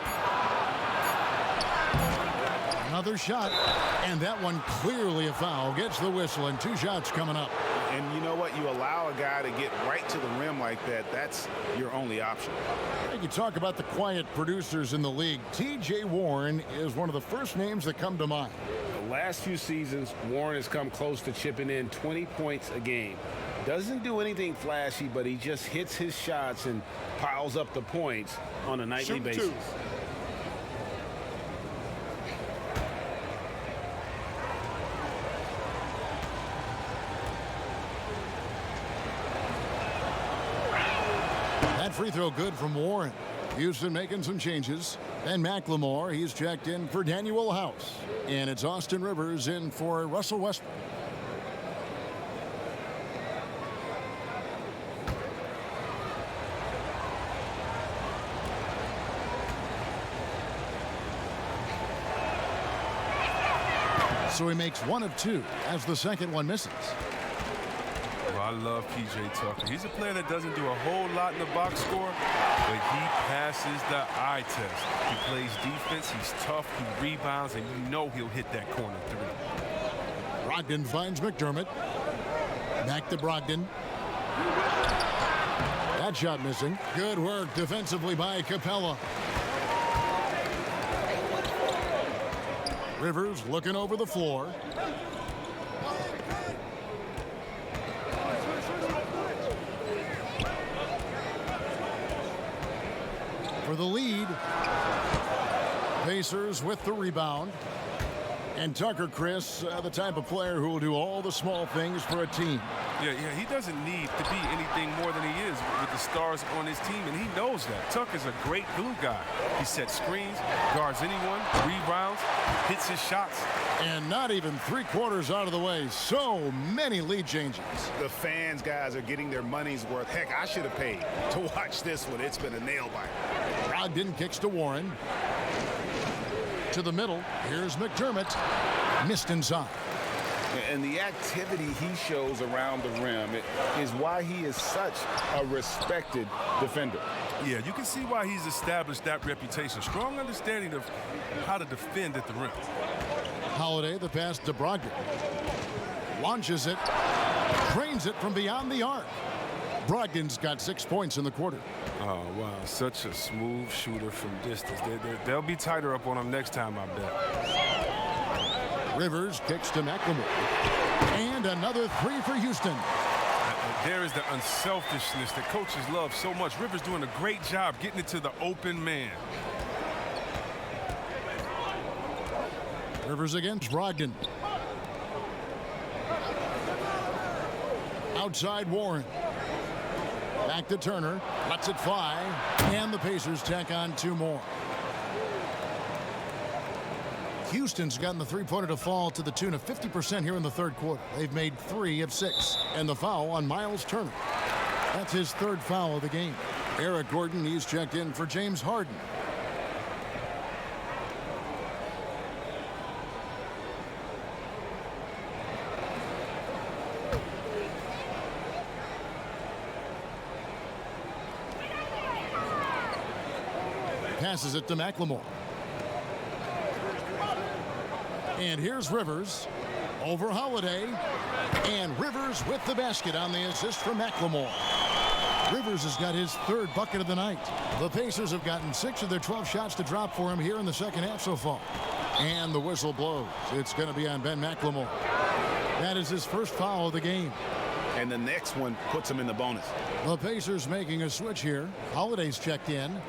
Another shot. And that one clearly a foul. Gets the whistle and 2 shots coming up. And you know what? You allow a guy to get right to the rim like that. That's your only option. You can talk about the quiet producers in the league. T.J. Warren is one of the first names that come to mind. The last few seasons, Warren has come close to chipping in 20 points a game. Doesn't do anything flashy, but he just hits his shots and piles up the points on a nightly basis. free throw good from Warren. Houston making some changes. And McLemore, he's checked in for Daniel House. And it's Austin Rivers in for Russell Westbrook. So he makes 1 of 2 as the second one misses. Well, I love P.J. Tucker. He's a player that doesn't do a whole lot in the box score, but he passes the eye test. He plays defense, he's tough, he rebounds, and you know he'll hit that corner 3. Brogdon finds McDermott. Back to Brogdon. That shot missing. Good work defensively by Capella. Rivers looking over the floor. For the lead. Pacers with the rebound. And Tucker, Chris, the type of player who will do all the small things for a team. Yeah, he doesn't need to be anything more than he is with the stars on his team, and he knows that. Tucker's a great glue guy. He sets screens, guards anyone, rebounds, hits his shots. And not even 3/4 out of the way. So many lead changes. The fans, guys, are getting their money's worth. Heck, I should have paid to watch this one. It's been a nail biter. Brogdon kicks to Warren. To the middle. Here's McDermott. Missed inside. And the activity he shows around the rim is why he is such a respected defender. Yeah, you can see why he's established that reputation. Strong understanding of how to defend at the rim. Holiday, the pass to Brogdon. Launches it. Trains it from beyond the arc. Brogdon's got 6 points in the quarter. Oh, wow. Such a smooth shooter from distance. They'll be tighter up on him next time, I bet. Rivers kicks to McLemore. And another 3 for Houston. There is the unselfishness that coaches love so much. Rivers doing a great job getting it to the open man. Rivers against Brogdon. Outside Warren. Back to Turner. Lets it fly. And the Pacers tack on 2 more. Houston's gotten the three-pointer to fall to the tune of 50% here in the third quarter. They've made 3 of 6. And the foul on Miles Turner. That's his 3rd foul of the game. Eric Gordon, he's checked in for James Harden. Passes it to McLemore. And here's Rivers over Holiday. And Rivers with the basket on the assist from McLemore. Rivers has got his 3rd bucket of the night. The Pacers have gotten 6 of their 12 shots to drop for him here in the second half so far. And the whistle blows. It's going to be on Ben McLemore. That is his 1st foul of the game. And the next one puts him in the bonus. The Pacers making a switch here. Holiday's checked in.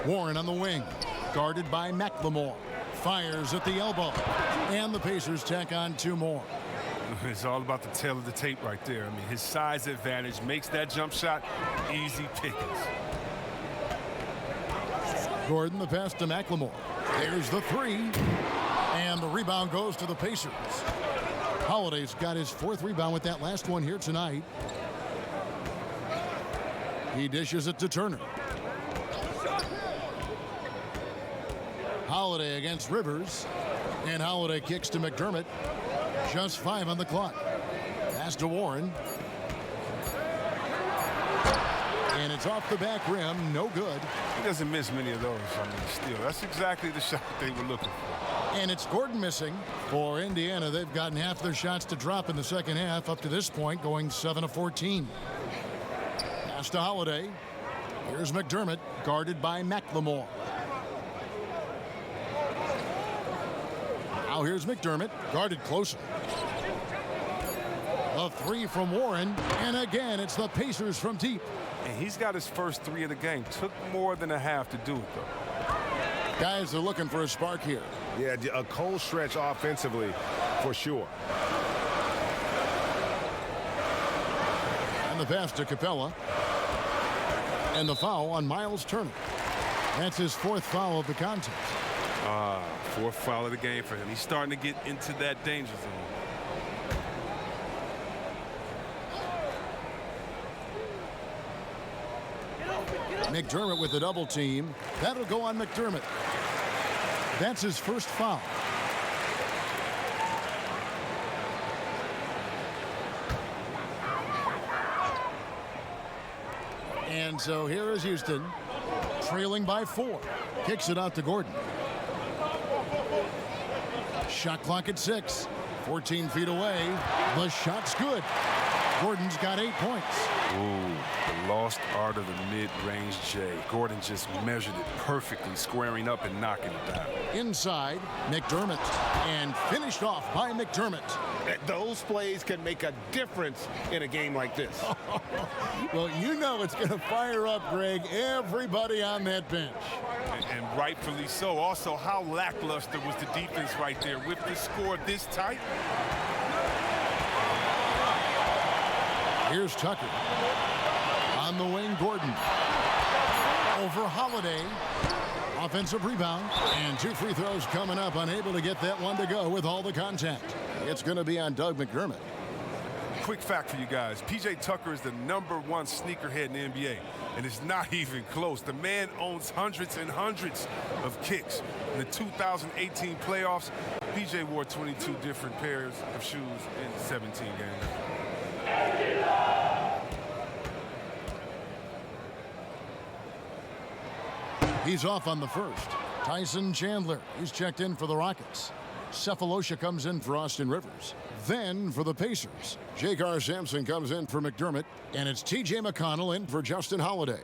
Warren on the wing, guarded by McLemore. Fires at the elbow. And the Pacers tack on 2 more. It's all about the tail of the tape right there. I mean, his size advantage makes that jump shot easy pickings. Gordon, the pass to McLemore. There's the 3. And the rebound goes to the Pacers. Holiday's got his 4th rebound with that last one here tonight. He dishes it to Turner. Holiday against Rivers. And Holiday kicks to McDermott. Just 5 on the clock. Pass to Warren. And it's off the back rim. No good. He doesn't miss many of those. I mean, still, that's exactly the shot they were looking for. And it's Gordon missing. For Indiana, they've gotten half their shots to drop in the second half up to this point, going 7 of 14. Pass to Holiday. Here's McDermott, guarded by McLemore. Now here's McDermott, guarded closer. A three from Warren, and again, it's the Pacers from deep. And he's got his first three of the game. Took more than a half to do it, though. Guys are looking for a spark here. Yeah, a cold stretch offensively for sure. And the pass to Capella. And the foul on Miles Turner. That's his fourth foul of the contest. Fourth foul of the game for him. He's starting to get into that danger zone. McDermott with the double team. That'll go on McDermott. That's his first foul. And so here is Houston, trailing by 4. Kicks it out to Gordon. Shot clock at 6. 14 feet away. The shot's good. Gordon's got 8 points. Ooh, the lost art of the mid-range J. Gordon just measured it perfectly, squaring up and knocking it down. Inside, McDermott. And finished off by McDermott. Those plays can make a difference in a game like this. Well, you know it's going to fire up, Greg, everybody on that bench. And rightfully so. Also, how lackluster was the defense right there with the score this tight? Here's Tucker. On the wing, Gordon. Over Holiday. Offensive rebound. And 2 free throws coming up. Unable to get that one to go with all the contact. It's going to be on Doug McDermott. Quick fact for you guys. P.J. Tucker is the #1 sneakerhead in the NBA. And it's not even close. The man owns hundreds and hundreds of kicks. In the 2018 playoffs, P.J. wore 22 different pairs of shoes in 17 games. He's off on the first. Tyson Chandler, he's checked in for the Rockets. Cephalosha comes in for Austin Rivers. Then for the Pacers, J.K. Sampson comes in for McDermott, and it's T.J. McConnell in for Justin Holiday.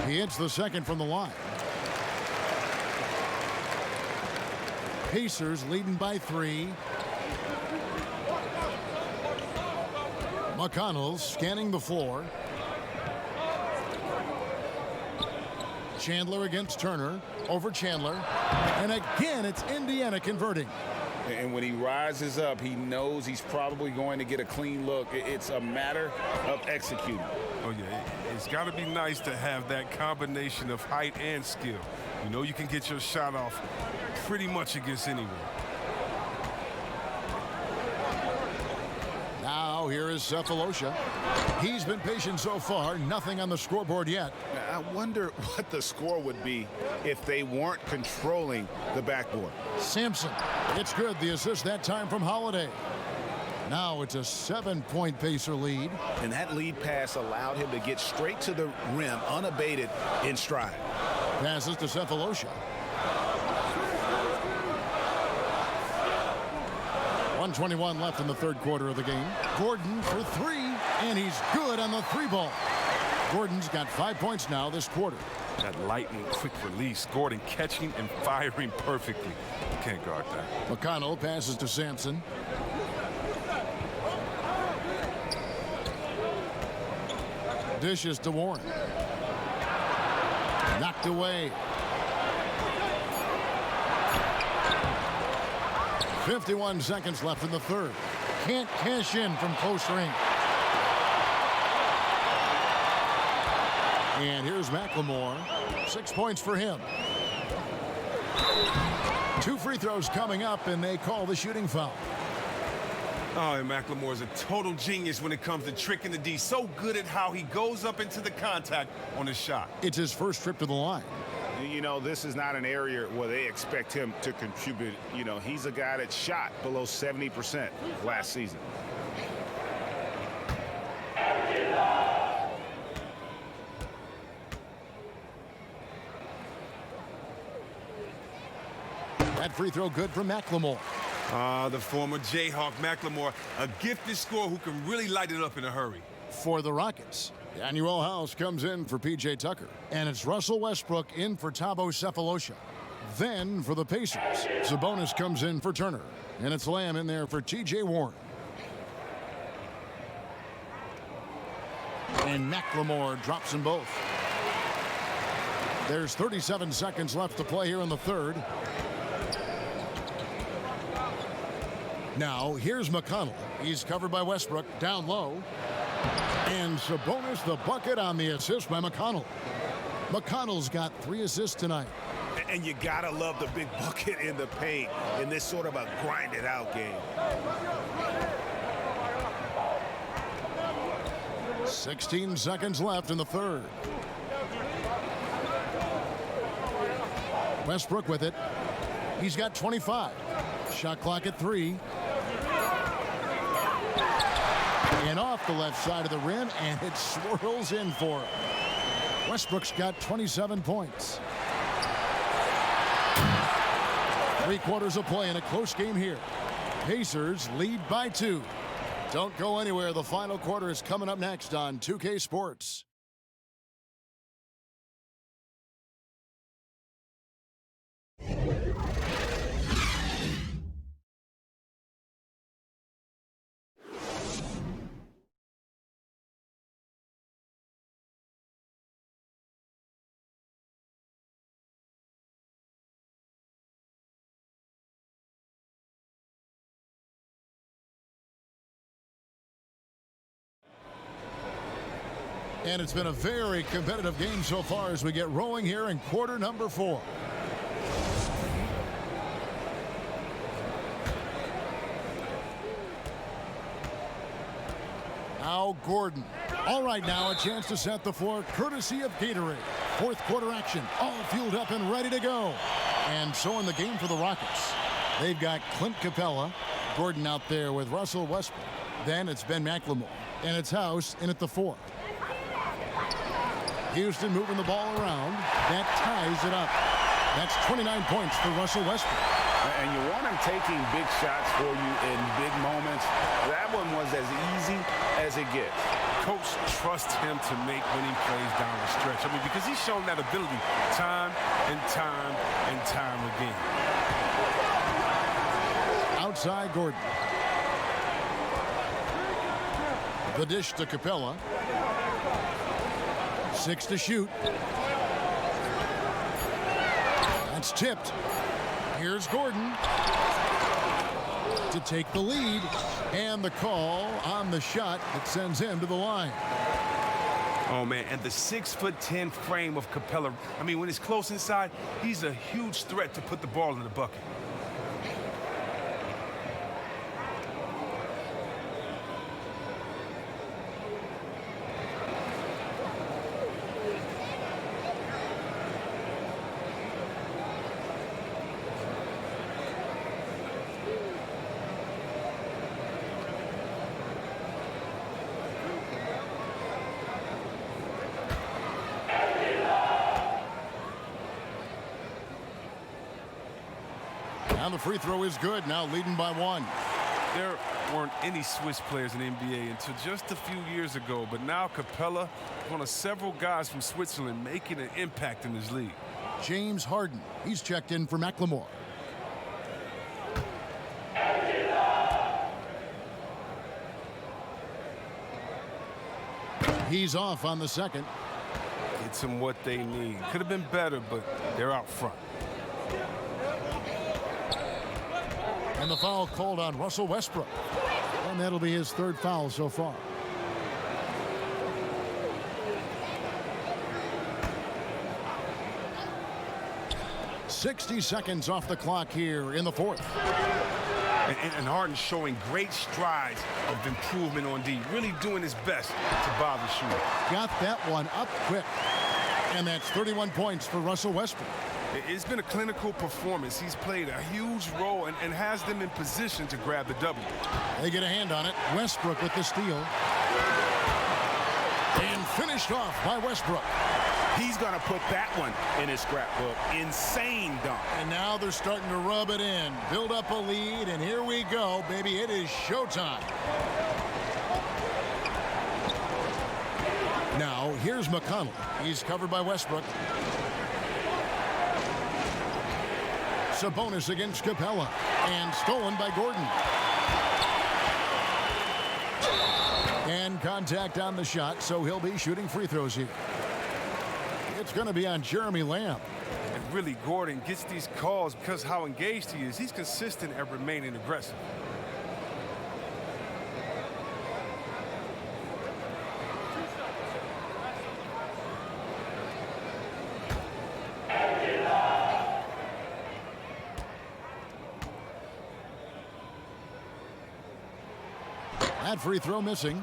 He hits the second from the line. Pacers leading by 3. McConnell scanning the floor. Chandler against Turner. Over Chandler. And again, it's Indiana converting. And when he rises up, he knows he's probably going to get a clean look. It's a matter of executing. Oh, yeah. It's got to be nice to have that combination of height and skill. You know you can get your shot off pretty much against anyone. Now here is Cephalosha. He's been patient so far. Nothing on the scoreboard yet. I wonder what the score would be if they weren't controlling the backboard. Sampson. It's good. The assist that time from Holiday. Now it's a 7-point Pacer lead. And that lead pass allowed him to get straight to the rim unabated in stride. Passes to Cephalosha. 1:21 left in the third quarter of the game. Gordon for 3, and he's good on the 3-ball. Gordon's got 5 points now this quarter. That lightning quick release. Gordon catching and firing perfectly. You can't guard that. McConnell passes to Sampson. Dishes to Warren. Knocked away. 51 seconds left in the third. Can't cash in from close range. And here's McLemore. 6 points for him. 2 free throws coming up, and they call the shooting foul. Oh, and McLemore is a total genius when it comes to tricking the D. So good at how he goes up into the contact on his shot. It's his first trip to the line. You know, this is not an area where they expect him to contribute. You know, he's a guy that shot below 70% last season. That free throw good for McLemore. The former Jayhawk McLemore, a gifted scorer who can really light it up in a hurry. For the Rockets, Daniel House comes in for P.J. Tucker. And it's Russell Westbrook in for Thabo Sefolosha. Then for the Pacers, Sabonis comes in for Turner. And it's Lamb in there for T.J. Warren. And McLemore drops them both. There's 37 seconds left to play here in the third. Now, here's McConnell. He's covered by Westbrook, down low. And Sabonis the bucket on the assist by McConnell. McConnell's got 3 assists tonight. And you gotta love the big bucket in the paint in this sort of a grinded-out game. 16 seconds left in the third. Westbrook with it. He's got 25. Shot clock at 3. And off the left side of the rim, and it swirls in for him. Westbrook's got 27 points. 3/4 of play in a close game here. Pacers lead by 2. Don't go anywhere. The final quarter is coming up next on 2K Sports. And it's been a very competitive game so far as we get rolling here in quarter number 4. Now Gordon. All right, now a chance to set the floor courtesy of Gatorade. 4th quarter action, all fueled up and ready to go. And so in the game for the Rockets, they've got Clint Capella, Gordon out there with Russell Westbrook. Then it's Ben McLemore, and it's House in at the 4. Houston moving the ball around. That ties it up. That's 29 points for Russell Westbrook. And you want him taking big shots for you in big moments. That one was as easy as it gets. Coach trusts him to make winning plays down the stretch. I mean, because he's shown that ability time and time and time again. Outside Gordon. The dish to Capella. 6 to shoot. That's tipped. Here's Gordon to take the lead. And the call on the shot that sends him to the line. Oh, man, and the 6'10" frame of Capella. I mean, when it's close inside, he's a huge threat to put the ball in the bucket. Now the free throw is good, now leading by 1. There weren't any Swiss players in the NBA until just a few years ago, but now Capella is one of several guys from Switzerland making an impact in this league. James Harden, he's checked in for McLemore. He's off on the second. Gets them what they need. Could have been better, but they're out front. And the foul called on Russell Westbrook. And that'll be his 3rd foul so far. "60 seconds off the clock here in the 4th. And Harden showing great strides of improvement on D. Really doing his best to bother shooter. Got that one up quick. And that's 31 points for Russell Westbrook. It's been a clinical performance. He's played a huge role and has them in position to grab the W. They get a hand on it. Westbrook with the steal. And finished off by Westbrook. He's going to put that one in his scrapbook. Insane dunk. And now they're starting to rub it in. Build up a lead, and here we go, baby. It is showtime. Now Here's McConnell. He's covered by Westbrook. Sabonis against Capella. And stolen by Gordon. And contact on the shot, so he'll be shooting free throws here. It's going to be on Jeremy Lamb. And really, Gordon gets these calls because how engaged he is. He's consistent at remaining aggressive. That free throw missing.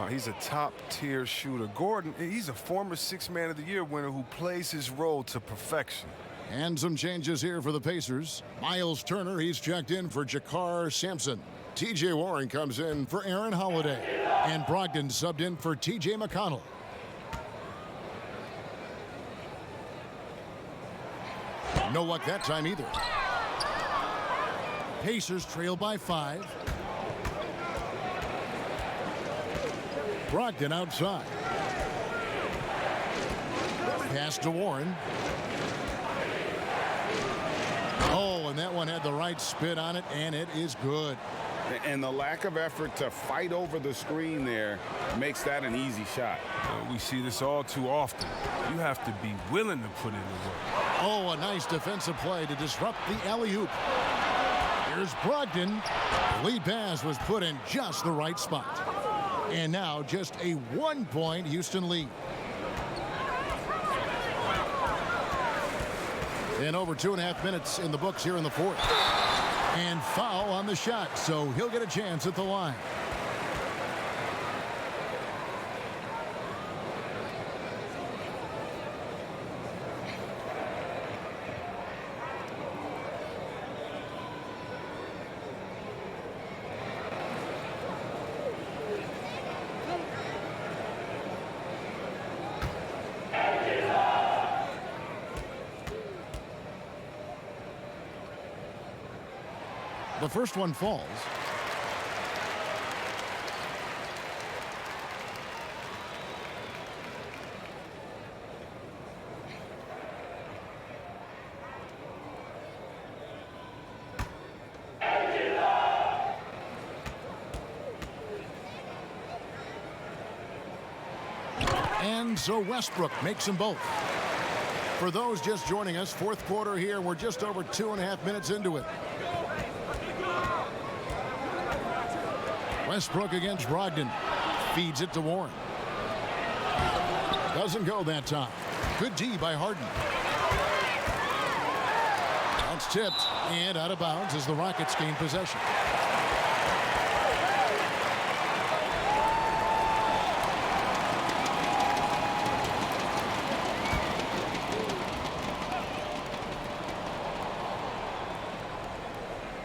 He's a top-tier shooter. Gordon, he's a former Sixth Man of the Year winner who plays his role to perfection. And some changes here for the Pacers. Miles Turner, he's checked in for Jakar Sampson. T.J. Warren comes in for Aaron Holiday. And Brogdon subbed in for T.J. McConnell. No luck that time either. Pacers trail by 5. Brogdon outside. Pass to Warren. Oh, and that one had the right spin on it, and it is good. And the lack of effort to fight over the screen there makes that an easy shot. We see this all too often. You have to be willing to put in the work. Oh, a nice defensive play to disrupt the alley-oop. Here's Brogdon. The lead pass was put in just the right spot. And now just a 1-point Houston lead. And over 2.5 minutes in the books here in the fourth. And foul on the shot, so he'll get a chance at the line. The first one falls. And so Westbrook makes them both. For those just joining us, fourth quarter here, we're just over 2.5 minutes into it. Westbrook against Brogdon. Feeds it to Warren. Doesn't go that time. Good D by Harden. That's tipped and out of bounds as the Rockets gain possession.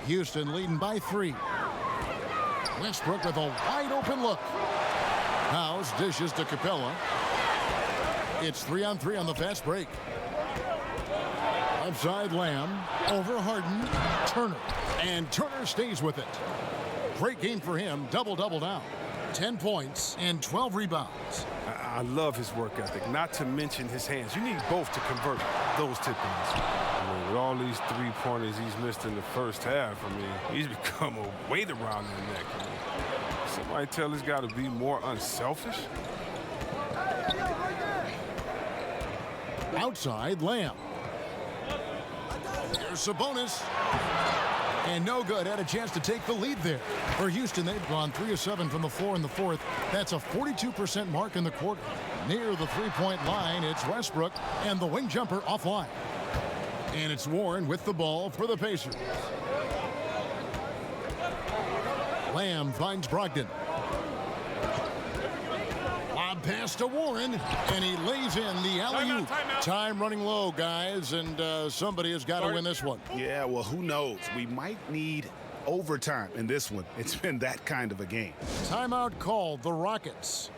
Houston leading by 3. Westbrook with a wide open look. House dishes to Capella. It's 3-on-3 on the fast break. Outside Lamb. Over Harden. Turner. And Turner stays with it. Great game for him. Double-double now. 10 points and 12 rebounds. I love his work ethic, not to mention his hands. You need both to convert those tip-ins. With all these three-pointers he's missed in the first half, he's become a weight around their neck. Somebody tell this guy to be more unselfish. Outside Lamb. Here's Sabonis. And no good. Had a chance to take the lead there. For Houston, they've gone 3 of 7 from the floor in the fourth. That's a 42% mark in the quarter. Near the three-point line, it's Westbrook and the wing jumper offline. And it's Warren with the ball for the Pacers. Lamb finds Brogdon. Lob pass to Warren, and he lays in the alley-oop. Time running low, guys, and somebody has got to win this one. Yeah, well, who knows? We might need overtime in this one. It's been that kind of a game. Timeout called the Rockets.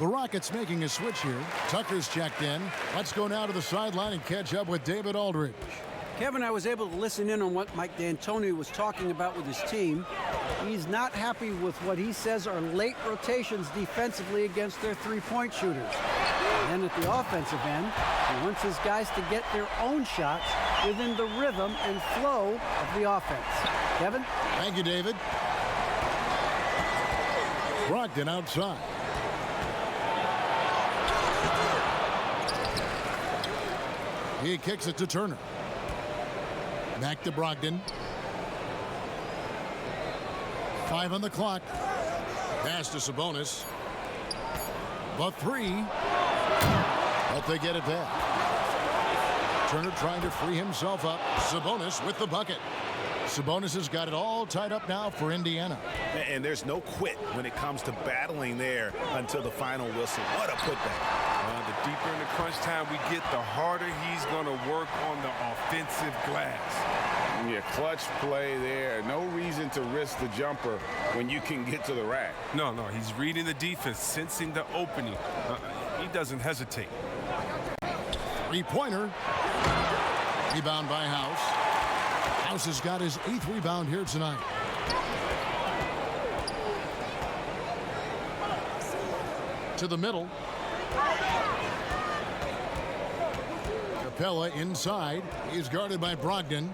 The Rockets making a switch here. Tucker's checked in. Let's go now to the sideline and catch up with David Aldridge. Kevin, I was able to listen in on what Mike D'Antoni was talking about with his team. He's not happy with what he says are late rotations defensively against their three-point shooters. And then at the offensive end, he wants his guys to get their own shots within the rhythm and flow of the offense. Kevin? Thank you, David. Brogdon outside. He kicks it to Turner. Back to Brogdon. 5 on the clock. Pass to Sabonis. The three. But they get it back. Turner trying to free himself up. Sabonis with the bucket. Sabonis has got it all tied up now for Indiana. And there's no quit when it comes to battling there until the final whistle. What a putback. The deeper in the crunch time we get, the harder he's going to work on the offensive glass. Yeah, clutch play there. No reason to risk the jumper when you can get to the rack. No, he's reading the defense, sensing the opening. He doesn't hesitate. Three-pointer. Rebound by House. House has got his 8th rebound here tonight. To the middle. Capella inside. He's guarded by Brogdon.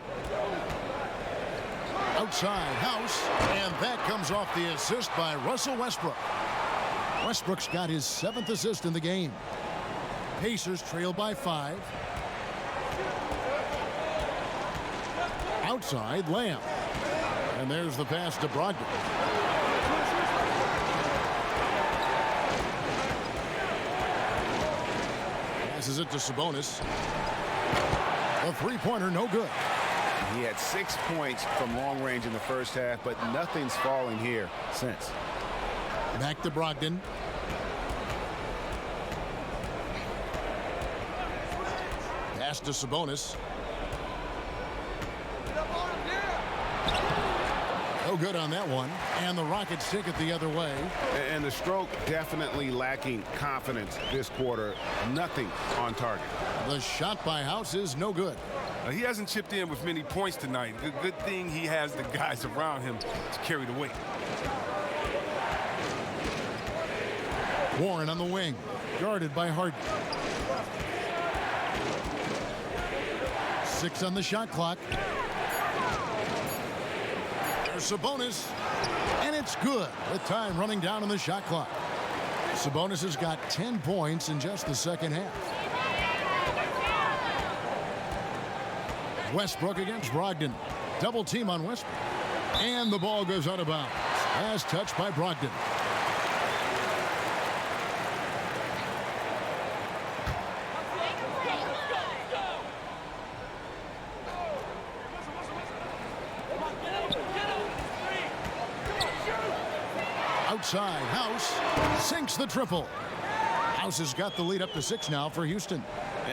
Outside House. And that comes off the assist by Russell Westbrook. Westbrook's got his 7th assist in the game. Pacers trail by 5. Outside Lamb. And there's the pass to Brogdon. Passes it to Sabonis. A three-pointer, no good. He had 6 points from long range in the first half, but nothing's falling here since. Back to Brogdon. Pass to Sabonis. No good on that one. And the Rockets take it the other way. And the stroke definitely lacking confidence this quarter. Nothing on target. The shot by House is no good. He hasn't chipped in with many points tonight. Good thing he has the guys around him to carry the weight. Warren on the wing, guarded by Harden. 6 on the shot clock. There's Sabonis, and it's good with time running down on the shot clock. Sabonis has got 10 points in just the second half. Westbrook against Brogdon. Double team on Westbrook. And the ball goes out of bounds. Last touch by Brogdon. Outside, House sinks the triple. House has got the lead up to 6 now for Houston.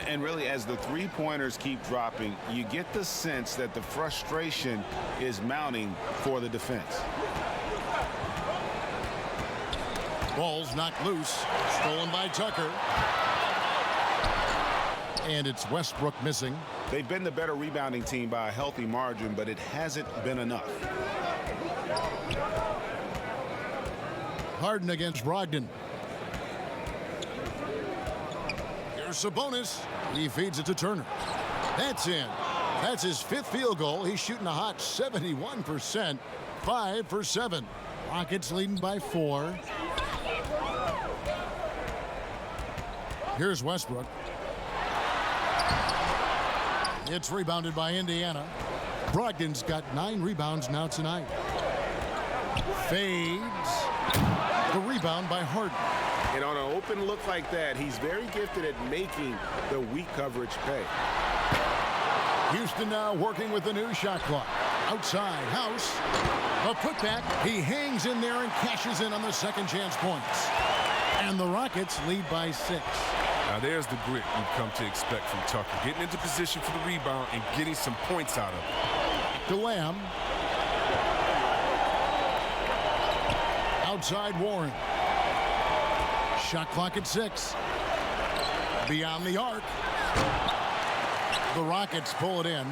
And really, as the three-pointers keep dropping, you get the sense that the frustration is mounting for the defense. Ball's knocked loose. Stolen by Tucker. And it's Westbrook missing. They've been the better rebounding team by a healthy margin, but it hasn't been enough. Harden against Brogdon. Here's Sabonis. He feeds it to Turner. That's in. That's his 5th field goal. He's shooting a hot 71%. 5 for 7. Rockets leading by 4. Here's Westbrook. It's rebounded by Indiana. Brogdon's got 9 rebounds now tonight. Fades. The rebound by Harden. And on an open look like that, he's very gifted at making the weak coverage pay. Houston now working with the new shot clock. Outside, House. A putback. He hangs in there and cashes in on the second chance points. And the Rockets lead by 6. Now there's the grit you've come to expect from Tucker. Getting into position for the rebound and getting some points out of it. To Lamb. Outside Warren. Shot clock at 6. Beyond the arc. The Rockets pull it in.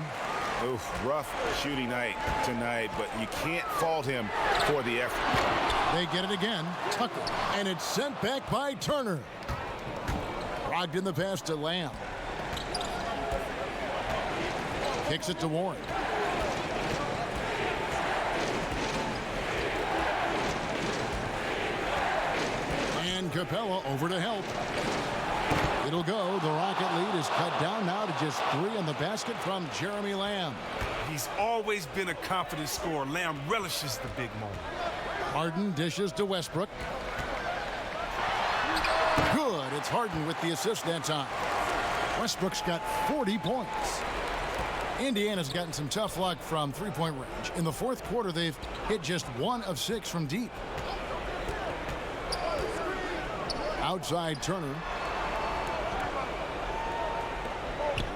Oof, rough shooting night tonight, but you can't fault him for the effort. They get it again. Tucker. And it's sent back by Turner. Brogdon the pass to Lamb. Kicks it to Warren. And Capella over to help. It'll go. The Rocket lead is cut down now to just 3 in the basket from Jeremy Lamb. He's always been a confident scorer. Lamb relishes the big moment. Harden dishes to Westbrook. Good. It's Harden with the assist that time. Westbrook's got 40 points. Indiana's gotten some tough luck from three-point range. In the fourth quarter, they've hit just 1 of 6 from deep. Outside Turner.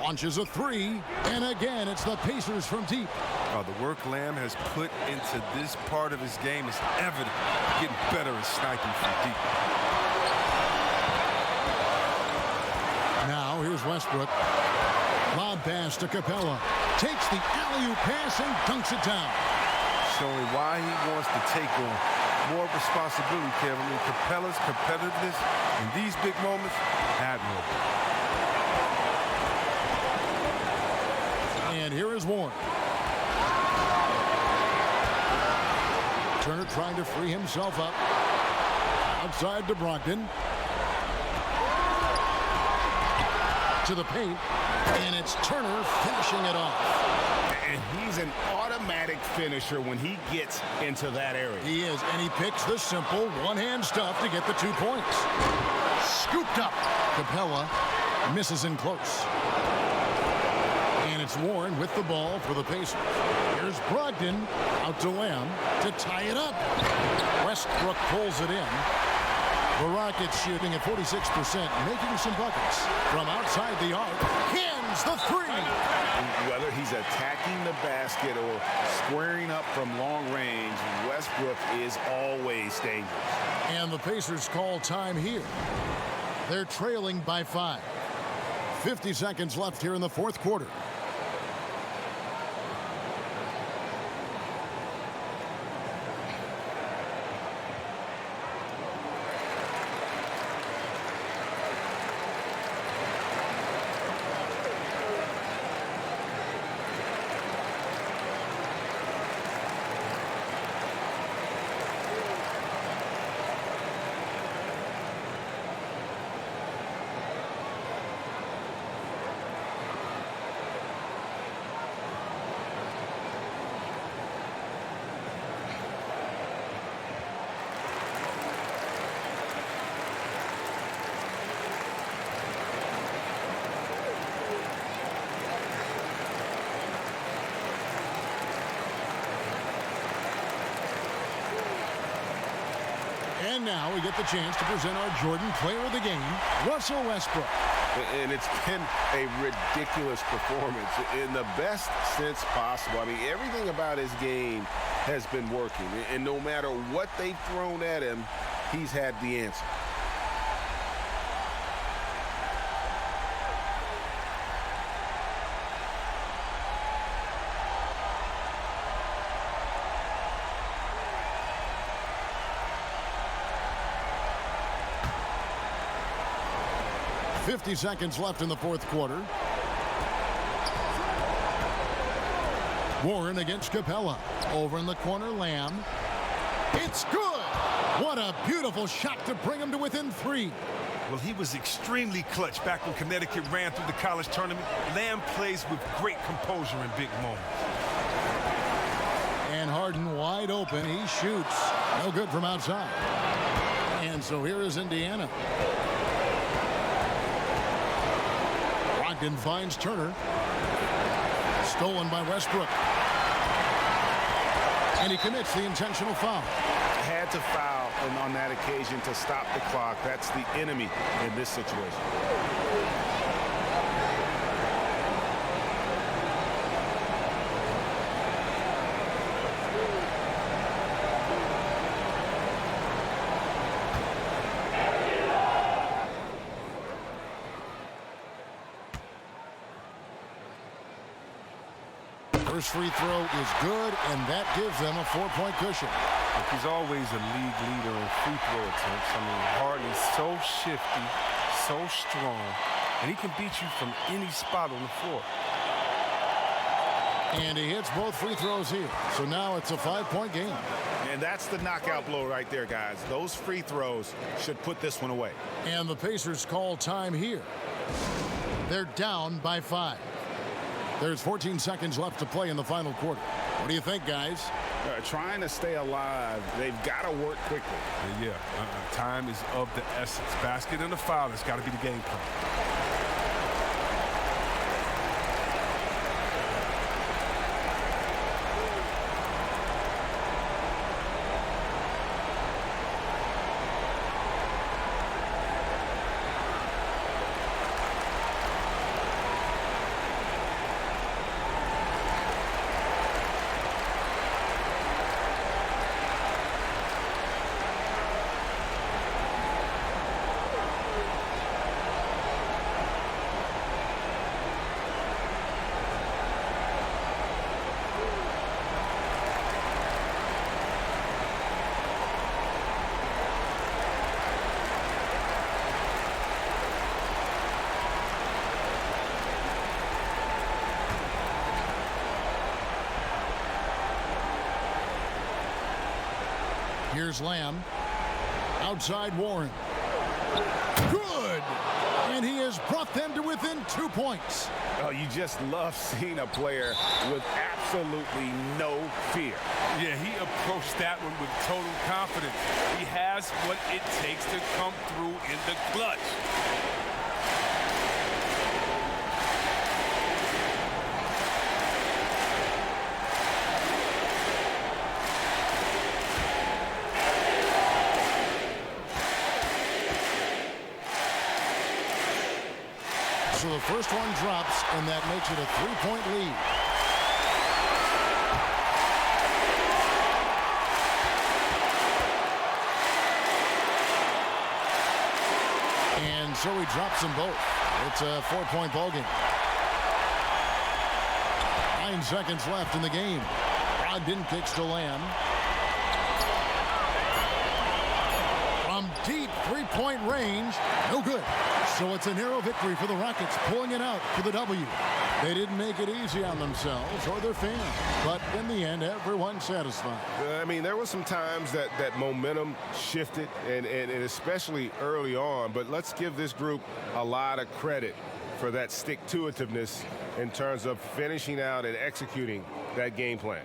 Launches a 3, and again, it's the Pacers from deep. The work Lamb has put into this part of his game is evident. Getting better at sniping from deep. Now, here's Westbrook. Lob pass to Capella. Takes the alley-oop pass and dunks it down. Showing why he wants to take on more responsibility, Kevin. I mean, Capella's competitiveness in these big moments, admirable. And here is Warren. Turner trying to free himself up. Outside to Brogdon. To the paint. And it's Turner finishing it off. And he's an automatic finisher when he gets into that area. He is, and he picks the simple one-hand stuff to get the 2 points. Scooped up. Capella misses in close. And it's Warren with the ball for the Pacers. Here's Brogdon out to Lamb to tie it up. Westbrook pulls it in. The Rockets shooting at 46%, making some buckets. From outside the arc, hands the 3. Whether he's attacking the basket or squaring up from long range, Westbrook is always dangerous. And the Pacers call time here. They're trailing by 5. 50 seconds left here in the fourth quarter. And now we get the chance to present our Jordan Player of the Game, Russell Westbrook. And it's been a ridiculous performance in the best sense possible. I mean, everything about his game has been working. And no matter what they've thrown at him, he's had the answer. .50 seconds left in the fourth quarter. Warren against Capella. Over in the corner, Lamb. It's good! What a beautiful shot to bring him to within 3. Well, he was extremely clutch back when Connecticut ran through the college tournament. Lamb plays with great composure in big moments. And Harden wide open. He shoots. No good from outside. And so here is Indiana. Brogdon finds Turner. Stolen by Westbrook. And he commits the intentional foul. Had to foul on that occasion to stop the clock. That's the enemy in this situation. First free throw is good, and that gives them a 4-point cushion. Look, he's always a league leader in free throw attempts. I mean, Harden's so shifty, so strong, and he can beat you from any spot on the floor. And he hits both free throws here. So now it's a 5-point game. And that's the knockout blow right there, guys. Those free throws should put this one away. And the Pacers call time here. They're down by 5. There's 14 seconds left to play in the final quarter. What do you think, guys? Trying to stay alive, they've got to work quickly. Time is of the essence. Basket and a foul, it's got to be the game plan. Here's Lamb. Outside Warren. Good! And he has brought them to within 2 points. Oh, you just love seeing a player with absolutely no fear. Yeah, he approached that one with total confidence. He has what it takes to come through in the clutch. So the first one drops, and that makes it a 3-point lead. And so he drops them both. It's a 4-point ballgame. 9 seconds left in the game. Brogdon kicks to Lamb. From deep 3-point range, no good. So it's a narrow victory for the Rockets, pulling it out for the W. They didn't make it easy on themselves or their fans, but in the end, everyone's satisfied. I mean, there were some times that momentum shifted, and especially early on, but let's give this group a lot of credit for that stick-to-itiveness in terms of finishing out and executing that game plan.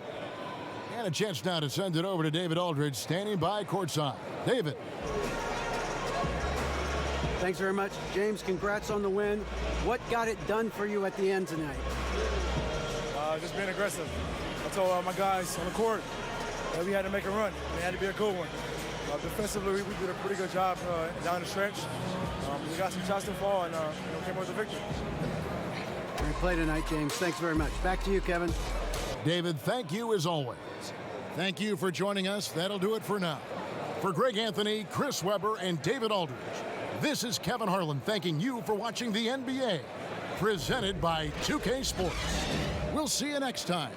And a chance now to send it over to David Aldridge, standing by courtside. David. Thanks very much. James, congrats on the win. What got it done for you at the end tonight? Just being aggressive. I told my guys on the court that we had to make a run. It had to be a good one. Defensively, we did a pretty good job down the stretch. We got some shots to fall and came with the victory. Great play tonight, James. Thanks very much. Back to you, Kevin. David, thank you as always. Thank you for joining us. That'll do it for now. For Greg Anthony, Chris Webber, and David Aldridge, this is Kevin Harlan thanking you for watching the NBA, presented by 2K Sports. We'll see you next time.